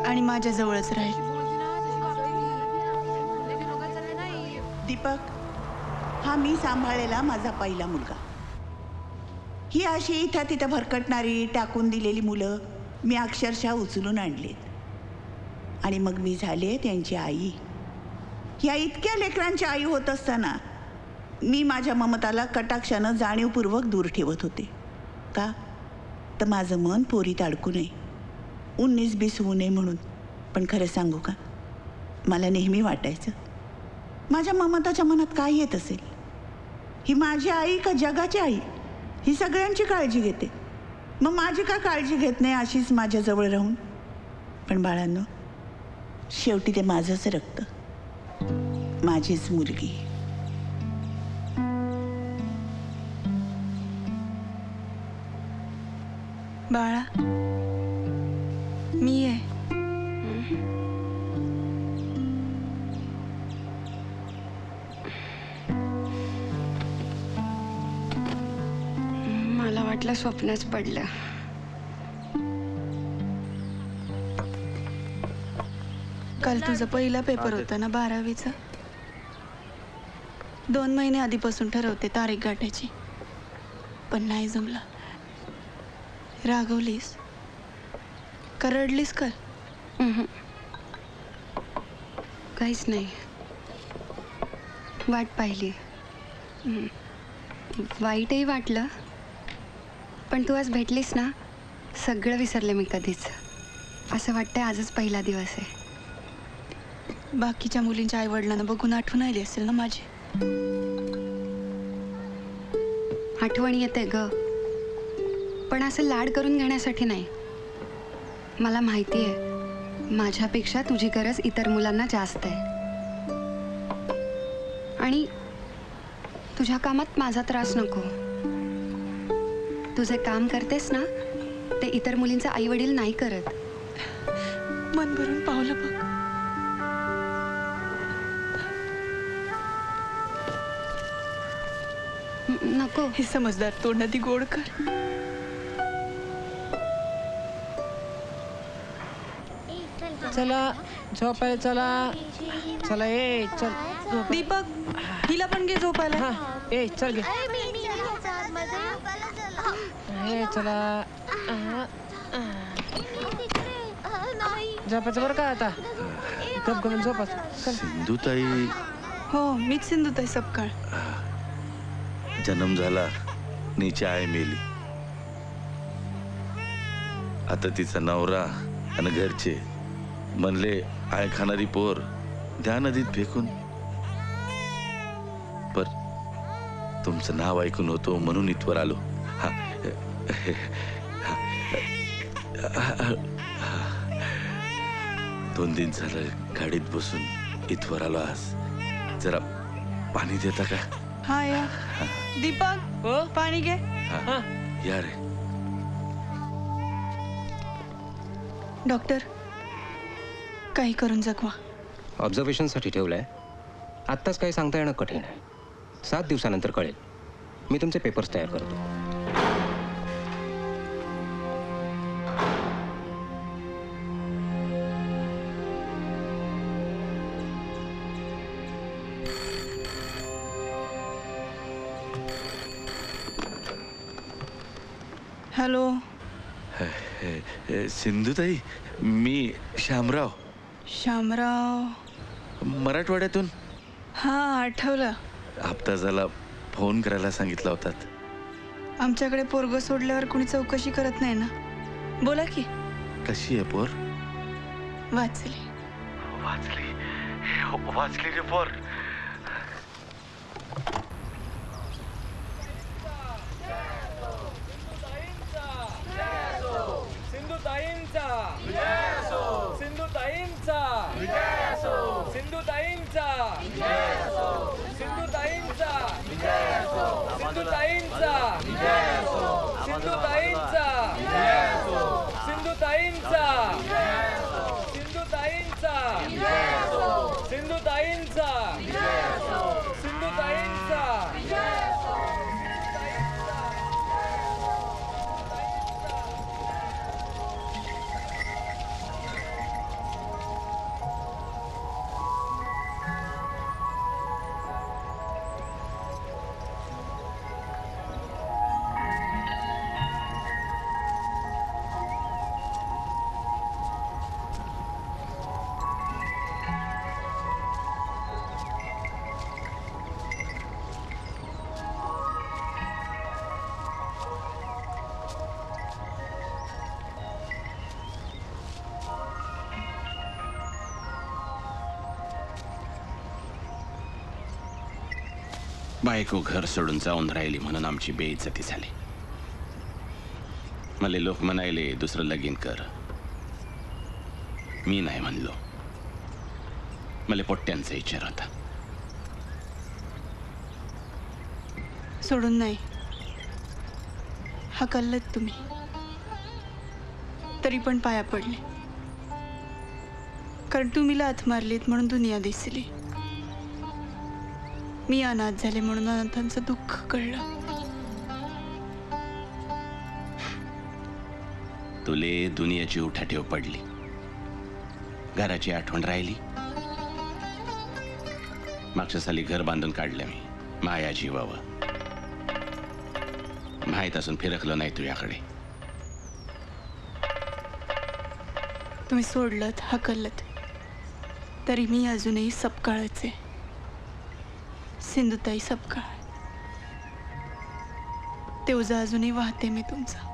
आणि माझ्या जवळच राहील. दीपक हा मी सांभाळलेला माझा पहिला मुलगा. ही अशी इथं तिथं भरकटणारी टाकून दिलेली मुलं मी अक्षरशः उचलून आणलीत आणि मग मी झाले त्यांची आई. या इतक्या लेकरांची आई होत असताना मी माझ्या ममताला कटाक्षानं जाणीवपूर्वक दूर ठेवत होते. का? तर माझं मन पोरीत अडकू नये, 19-20 होऊ नये म्हणून. पण खरं सांगू का, मला नेहमी वाटायचं माझ्या ममताच्या मनात काय येत असेल. ही माझी आई का जगाची आई? ही सगळ्यांची काळजी घेते, मग माझी का काळजी घेत नाही अशीच माझ्याजवळ राहून? पण बाळांनो, शेवटी ते माझंच रक्त, माझीच मुलगी. बाळा, मला वाटलं स्वप्नच पडलं. काल तुझा पहिला पेपर होता ना 12वीचा. 2 महिने आधीपासून ठरवते तारीख गाठायची, पण नाही जमला. रागवलीस का रडलीस का? काहीच नाही. वाट पाहिली. वाईटही वाटलं, पण तू आज भेटलीस ना, सगळं विसरले मी कधीच. असं वाटतंय आजच पहिला दिवस आहे. बाकीच्या मुलींच्या आईवडिलांना बघून आठवण आली असेल ना माझी. आठवण येते ग, पण असं लाड करून घेण्यासाठी नाही. मला माहिती आहे माझ्यापेक्षा तुझी गरज इतर मुलांना जास्त आहे, आणि तुझ्या कामात माझा त्रास नको. तुझे काम करतेस ना, ते इतर मुलींचे आई वडील नाही करत. मन भरून पावलं बघ. नको. हे समजदार तोंड आधी गोड कर. चला झोपायला चला. चला ए चल. दीपक, हिला पण घे झोपायला. हा ए चल घे. हे चला. झोपायचं बरं का आता. गप गप झोपा. सिंधुताई. हो, मीच सिंधुताई सपकाळ. जन्म झाला, नीची आई मेली. आता तिचा नवरा आणि घरचे म्हणले आय खाणारी पोर द्या नदीत फेकून. पर तुमचं नाव ऐकून होतो म्हणून इथवर आलो. हा 2 दिन झालं गाडीत बसून इथवर आलो. आज जरा पाणी देता का? हा या. दीपक, पाणी घे. हा या रे. डॉक्टर, काही करून जगवा. ऑब्झर्वेशनसाठी ठेवलंय. आत्ताच काही सांगता येणं कठीण आहे. 7 दिवसानंतर कळेल. मी तुमचे पेपर्स तयार करतो. हॅलो. सिंधुताई, मी श्यामराव. श्यामराव मराठवाड्यातून. हा, आठवलं. हप्ता झाला फोन करायला सांगितला होतात. आमच्याकडे पोरग सोडल्यावर कुणी चौकशी करत नाही ना. बोला की. कशी आहे पोर? वाचली. वाचली रे पोर. सिंधुताईंचा सिंधुताईंचा सिंधुताईंचा सिंधुताईंचा सिंधुताईंचा सिंधुताईंचा सिंधुताईंचा सिंधुताईंचा सिंधुताईंचा सिंधुताईंचा. बायको घर सोडून जाऊन राहिली म्हणून आमची बेइज्जती झाली. मला लोक म्हणायले दुसरं लगीन कर. मी नाही म्हणलो. मला पोट्ट्यांचा विचार होता. सोडून नाही हकलत तुम्ही, तरी पण पाया पडले. कारण तुम्ही लाथ मारलीत म्हणून दुनिया दिसली. मी अनाथ झाले म्हणून अनाथांचं दुःख कळलं. तुले दुनियाची उठाठेव पडली, घराची आठवण राहिली. मागच्या साली घर बांधून काढलं मी माया जीवावं. माहीत असून फिरकलं नाही तुझ्याकडे. तुम्ही सोडलत हकलत तरी मी अजूनही सपकाळच आहे. सिंधुताई सपकाळ. तेवजा अजूनही वाहते मी तुमचा.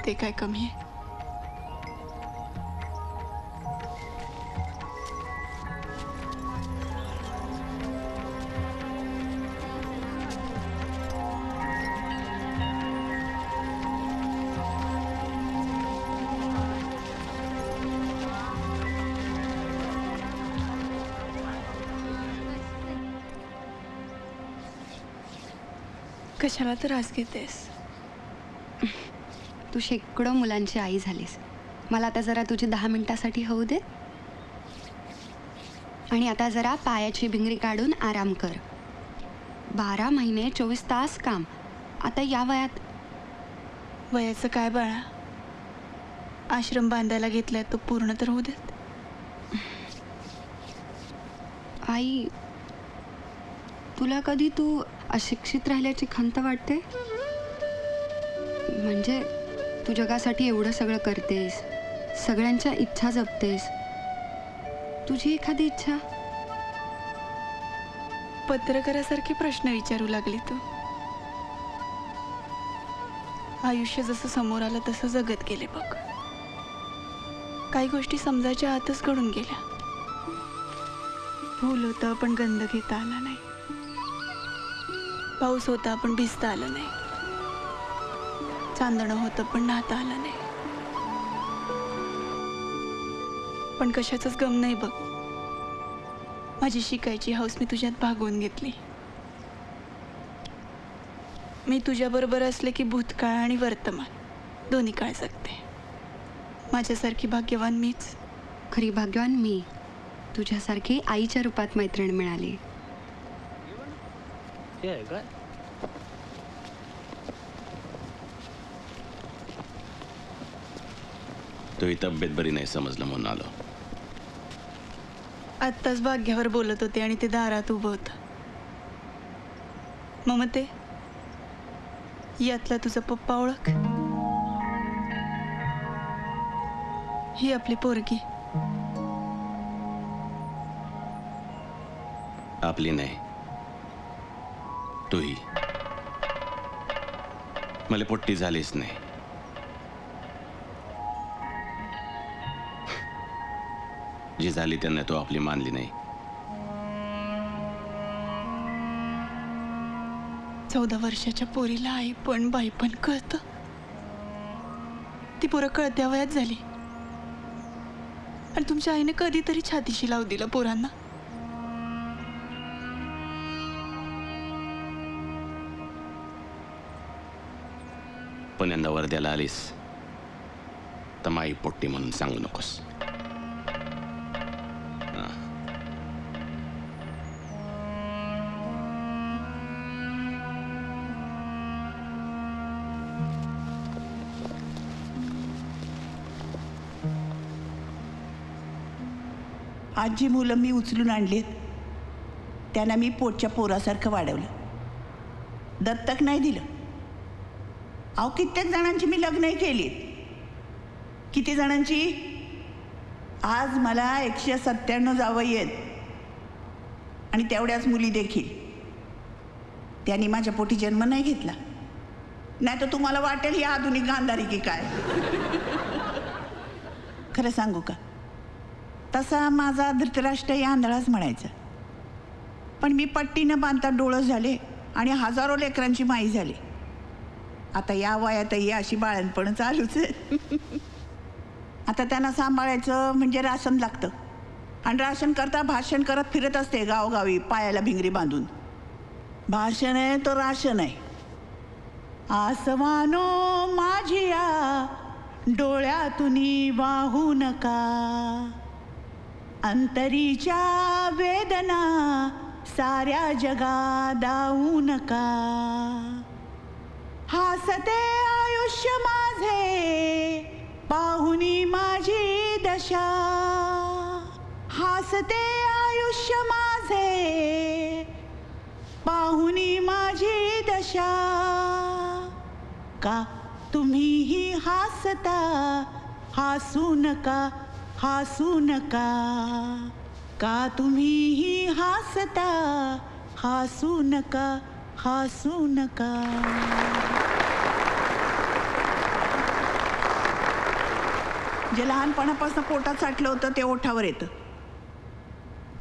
ते काय कमी आहे? कशाला त्रास घेतेस? तू शेकडो मुलांची आई झालीस. मला आता जरा तुझी 10 मिनिटासाठी होऊ दे. आणि आता जरा पायाची भिंगरी काढून आराम कर. 12 महिने 24 तास काम. आता या वयात. वयाचं काय बाळा? आश्रम बांधायला घेतलाय तो पूर्ण तर होऊ देत. आई, तुला कधी तू अशिक्षित राहिल्याची खंत वाटते? म्हणजे तू जगासाठी एवढं सगळं करतेस, सगळ्यांच्या इच्छा जपतेस. तुझी एखादी इच्छा? पत्रकारासारखे प्रश्न विचारू लागली तू. आयुष्य जसं समोर आलं तसं जगत गेले बघ. काही गोष्टी समजायच्या आतच घडून गेल्या. फूल होतं पण गंध घेता आला नाही. पाऊस होता पण भिजता आलं नाही. चांदणं होतं पण नाहता आलं नाही. पण कशाचंच गम नाही बघ. माझी शिकायची हौस मी तुझ्यात भागवून घेतली. मी तुझ्याबरोबर असले की भूतकाळ आणि वर्तमान दोन्ही काळ जगते. माझ्यासारखी भाग्यवान मीच. खरी भाग्यवान मी. तुझ्यासारखी आईच्या रूपात मैत्रीण मिळाली. तुझी तब्येत बरी नाही समजलं म्हणून आलो. आत्ताच भाग्यावर बोलत होते आणि ते दारात उभं होतं. मग ते यातला तुझा पप्पा ओळख. ही आपली पोरगी. आपली नाही, तूही. मला पोट्टी झालीच नाही. जी झाली त्यांना तो आपली मानली नाही. 14 वर्षाच्या पोरीला आई पण बाई पण कळतं. ती पोरं कळत्या वयात झाली आणि तुमच्या आईने कधीतरी छातीशी लावू दिलं पोरांना. पण यंदा वर्ध्याला आलीस तर माई पोट्टी म्हणून सांगू नकोस. आज जी मुलं मी उचलून आणलीत त्यांना मी पोटच्या पोरासारखं वाढवलं. दत्तक नाही दिलं. अहो, कित्येक जणांची मी लग्नही केलीत. किती जणांची? आज मला 197 जावई आहेत आणि तेवढ्याच मुली देखील. त्यांनी माझ्या पोटी जन्म नाही घेतला. नाही तर तुम्हाला वाटेल ही आधुनिक गांधारी की काय. खरं सांगू का, तसा माझा धृतराष्ट्र या आंधळाच म्हणायचा. पण मी पट्टी न बांधता डोळस झाले आणि हजारो लेकरांची माई झाली. आता या वयातही अशी बाळणपण चालूच आहे. आता त्यांना सांभाळायचं म्हणजे राशन लागतं आणि राशन करता भाषण करत फिरत असते गावोगावी पायाला भिंगरी बांधून. भाषण आहे तो राशन आहे. आसमानो माझिया डोळ्यातून वाहू नका. अंतरीच्या वेदना साऱ्या जगा दाऊ नका. हासते आयुष्य माझे पाहुनी माझी दशा. हासते आयुष्य माझे पाहुनी माझी दशा. का तुम्हीही हासता हसू नका हसू नका. का तुम्हीही हासता हसू नका हसू नका. जे लहानपणापासून पोटात साठलं होतं ते ओठावर येतं.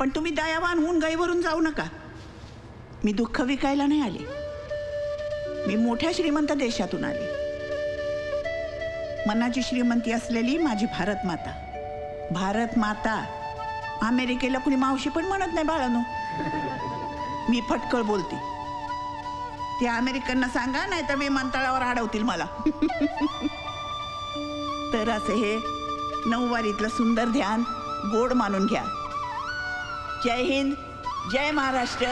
पण तुम्ही दयावान होऊन गाईवरून जाऊ नका. मी दुःख विकायला नाही आले. मी मोठ्या श्रीमंत देशातून आले. मनाची श्रीमंती असलेली माझी भारत माता. भारत माता. अमेरिकेला कुणी मावशी पण म्हणत नाही बाळानो. मी फटकळ बोलते. त्या अमेरिकनना सांगा नाही तर विमानतळावर अडवतील मला. तर असे हे नऊवारीतलं सुंदर ध्यान गोड मानून घ्या. जय हिंद, जय महाराष्ट्र.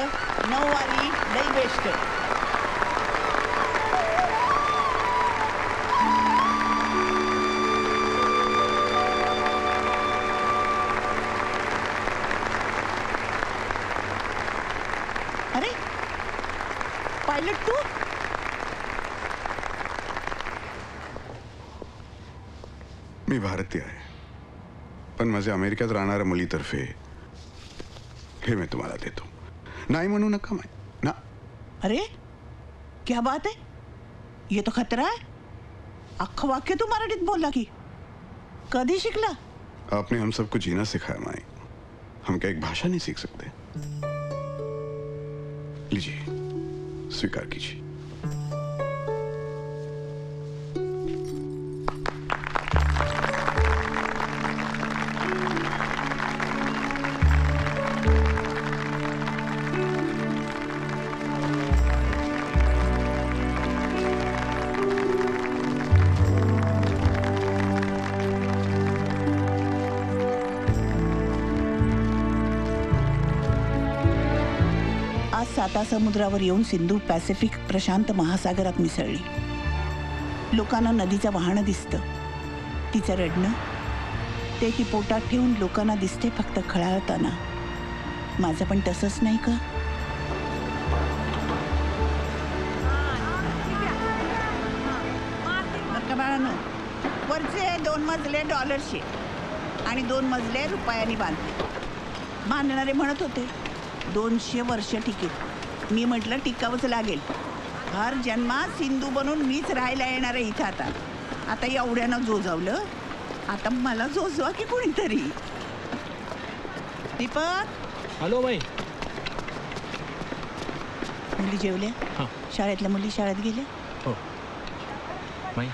नऊवारी लई बेस्ट. अरे पायलट तू? मी भारतीय आहे, पण माझ्या अमेरिकेत राहणाऱ्या मुलीतर्फे हे मी तुम्हाला देतो. नाही म्हणू नका ना. अरे क्या बात है, ये तो खतरा है. अख्खं वाक्य तू मराठीत बोलला की. कधी शिकला? आपने हम सबको जीना सिखाया माई. हम क्या एक भाषा नहीं सीख सकते? लीजिए, स्वीकार कीजिए. आज साता समुद्रावर येऊन सिंधू पॅसिफिक प्रशांत महासागरात मिसळली. लोकांना नदीचं वाहनं दिसतं. तिचं रडणं ते ती पोटात ठेवून लोकांना दिसते फक्त खळाळताना. माझं पण तसंच नाही का? बरं का बाळांनो, वरचे 2 मजले डॉलरचे आणि 2 मजले रुपयांनी बांधले. बांधणारे म्हणत होते 200 वर्ष टिकेल. मी म्हटलं टिकावंच लागेल. हर जन्मात सिंधू बनून मीच राहायला येणार आहे इथं. आता एवढ्यानं जोजावलं, आता मला जोजवा की कोणीतरी. दीपक. हॅलो बाई. मुली जेवल्या? हां. शाळेतल्या मुली शाळेत गेल्या? हो बाई.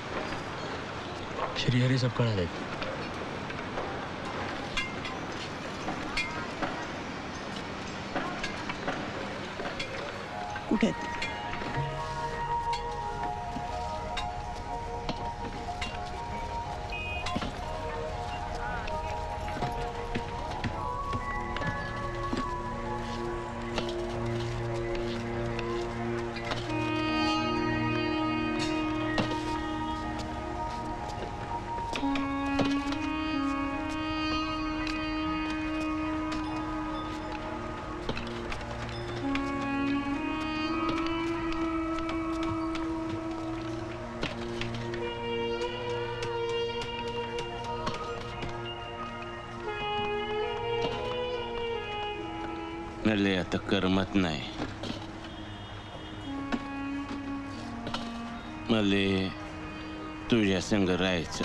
श्रीहरी सब कळाले. कुठे? मला आता करमत नाही. मला तुझ्या संग राहायचं.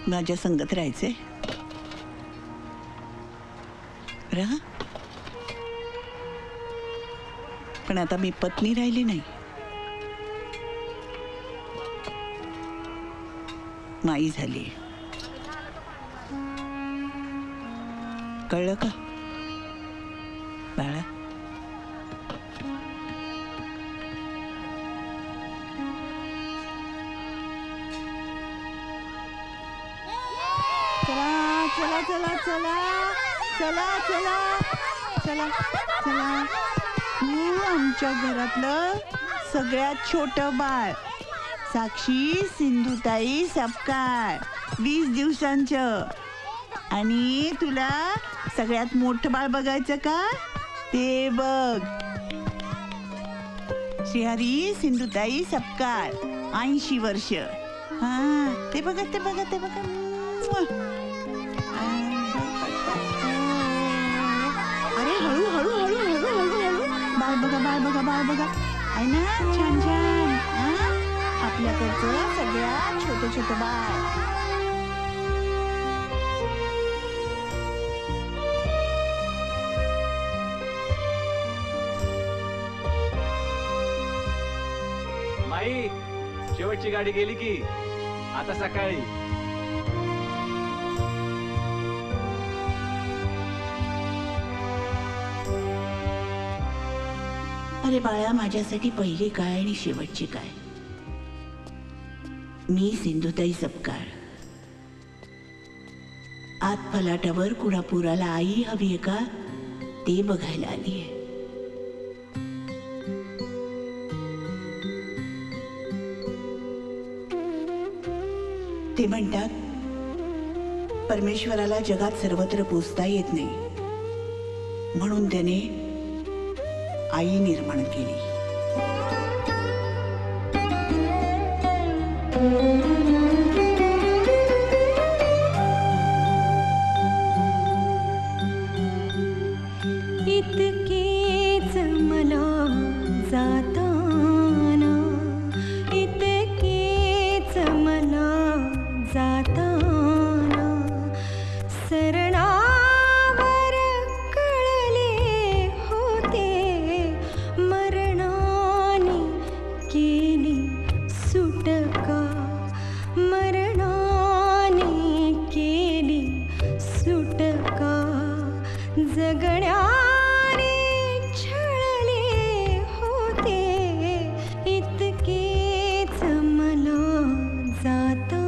माझ्या संगत राहायचे. राहा. पण आता मी पत्नी राहिली नाही, माई झाली. कळलं का बाळा? चला चला चला चला चला चला चला. तू आमच्या घरातलं सगळ्यात छोटं बाळ. साक्षी सिंधुताई सपकाळ 20 दिवसांचं. आणि तुला सगळ्यात मोठं बाळ बघायचं का? ते बघ. श्रीहरी सिंधुताई सपकाळ 80 वर्ष. हा ते बघा ते बघा ते बघा. अरे हळू हळू हळू हळू हळू हळू. बाळ बघा बाळ बघा बाळ बघा. आहे ना छान छान. आपल्याकडचं सगळ्यात छोटं छोटं बाळ. माई शेवटची गाडी गेली की आता सकाळी. अरे बाळा, माझ्यासाठी पहिली काय आणि शेवटची काय? मी सिंधुताई सपकाळ. आत फलाटावर कुणापुराला आई हवीये का ते बघायला आलीये. ते म्हणतात परमेश्वराला जगात सर्वत्र पोचता येत नाही, म्हणून त्याने आई निर्माण केली. इतकेच मला जाताना, इतकेच मला जाताना सरणावर कळले होते, मरणाने केली सुटका, मरणाने केली सुटका, जगण्याने छळले होते, इतकेच मला जाताना.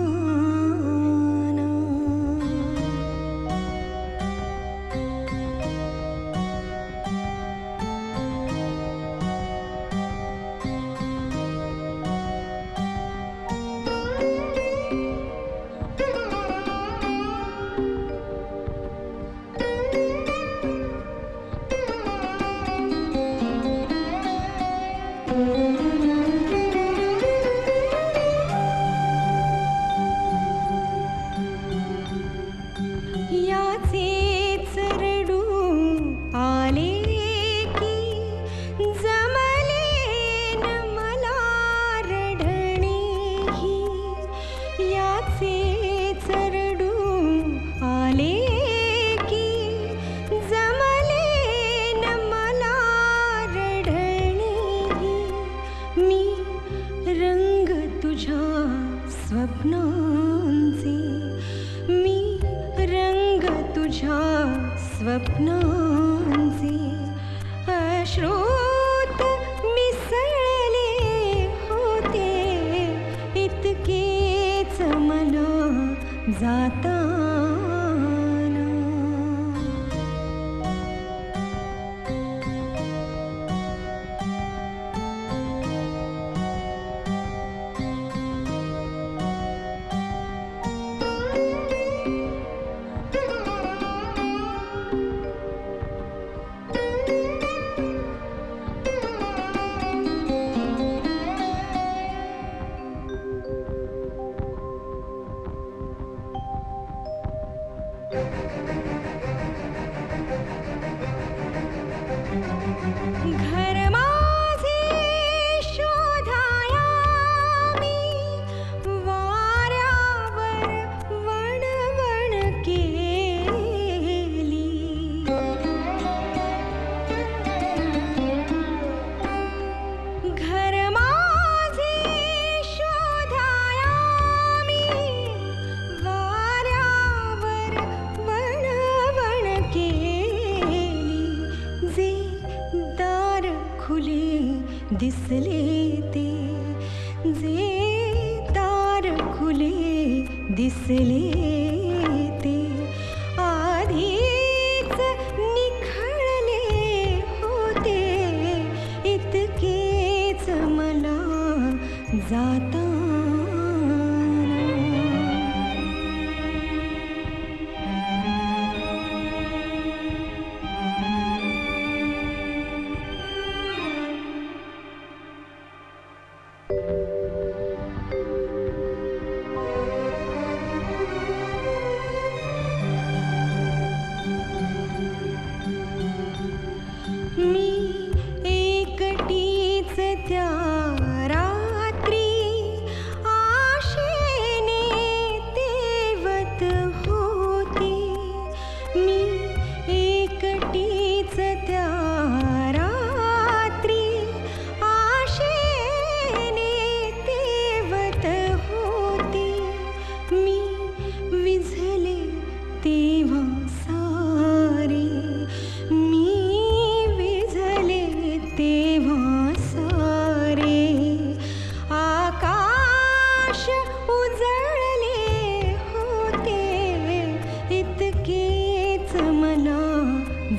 याचेच रडू आले की जमले न मला रडणेही, याचेच रडू आले की जमले न मला रडणेही. मी रंग तुझ्या स्वप्नांचे, मी रंग तुझ्या स्वप्नांचे, अश्रूत मिसळले होते, इतकेच मला जाताना. घर माझे शोधाया मी, वाऱ्यावर वणवण केली. घर माझे शोधाया मी, वाऱ्यावर वणवण केली. जे दार खुले दिसले ते, जे दार खुले दिसले ते,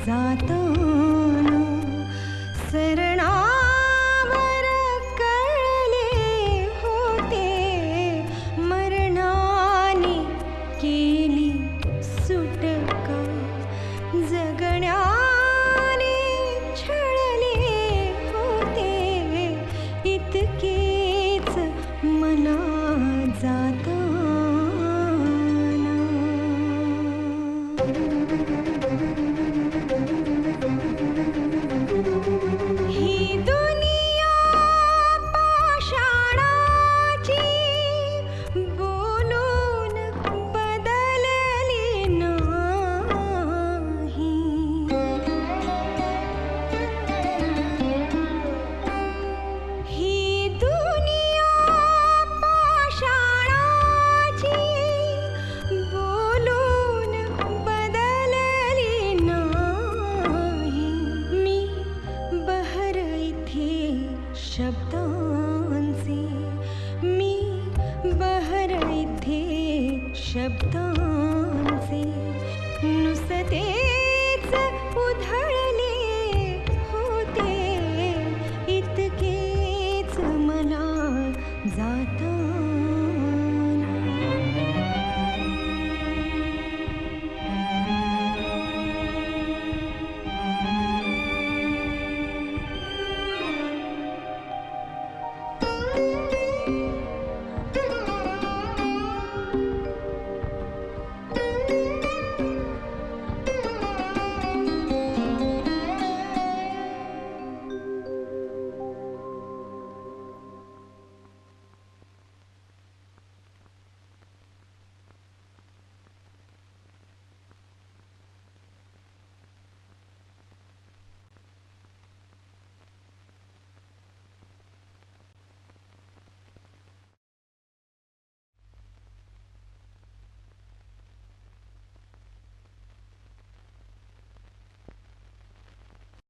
जाताना सरणावर कळले होते मरणाने केली सुटका जगण्याने छळले होते इतकेच मला जाताना ही दुनिया पाषाणाची बोलून बदलली नाही ही दुनिया पाषाणाची बोलून बदलली नाही मी बहर इथे शब्दांचे मी बहर इथे शब्दांचे नुसते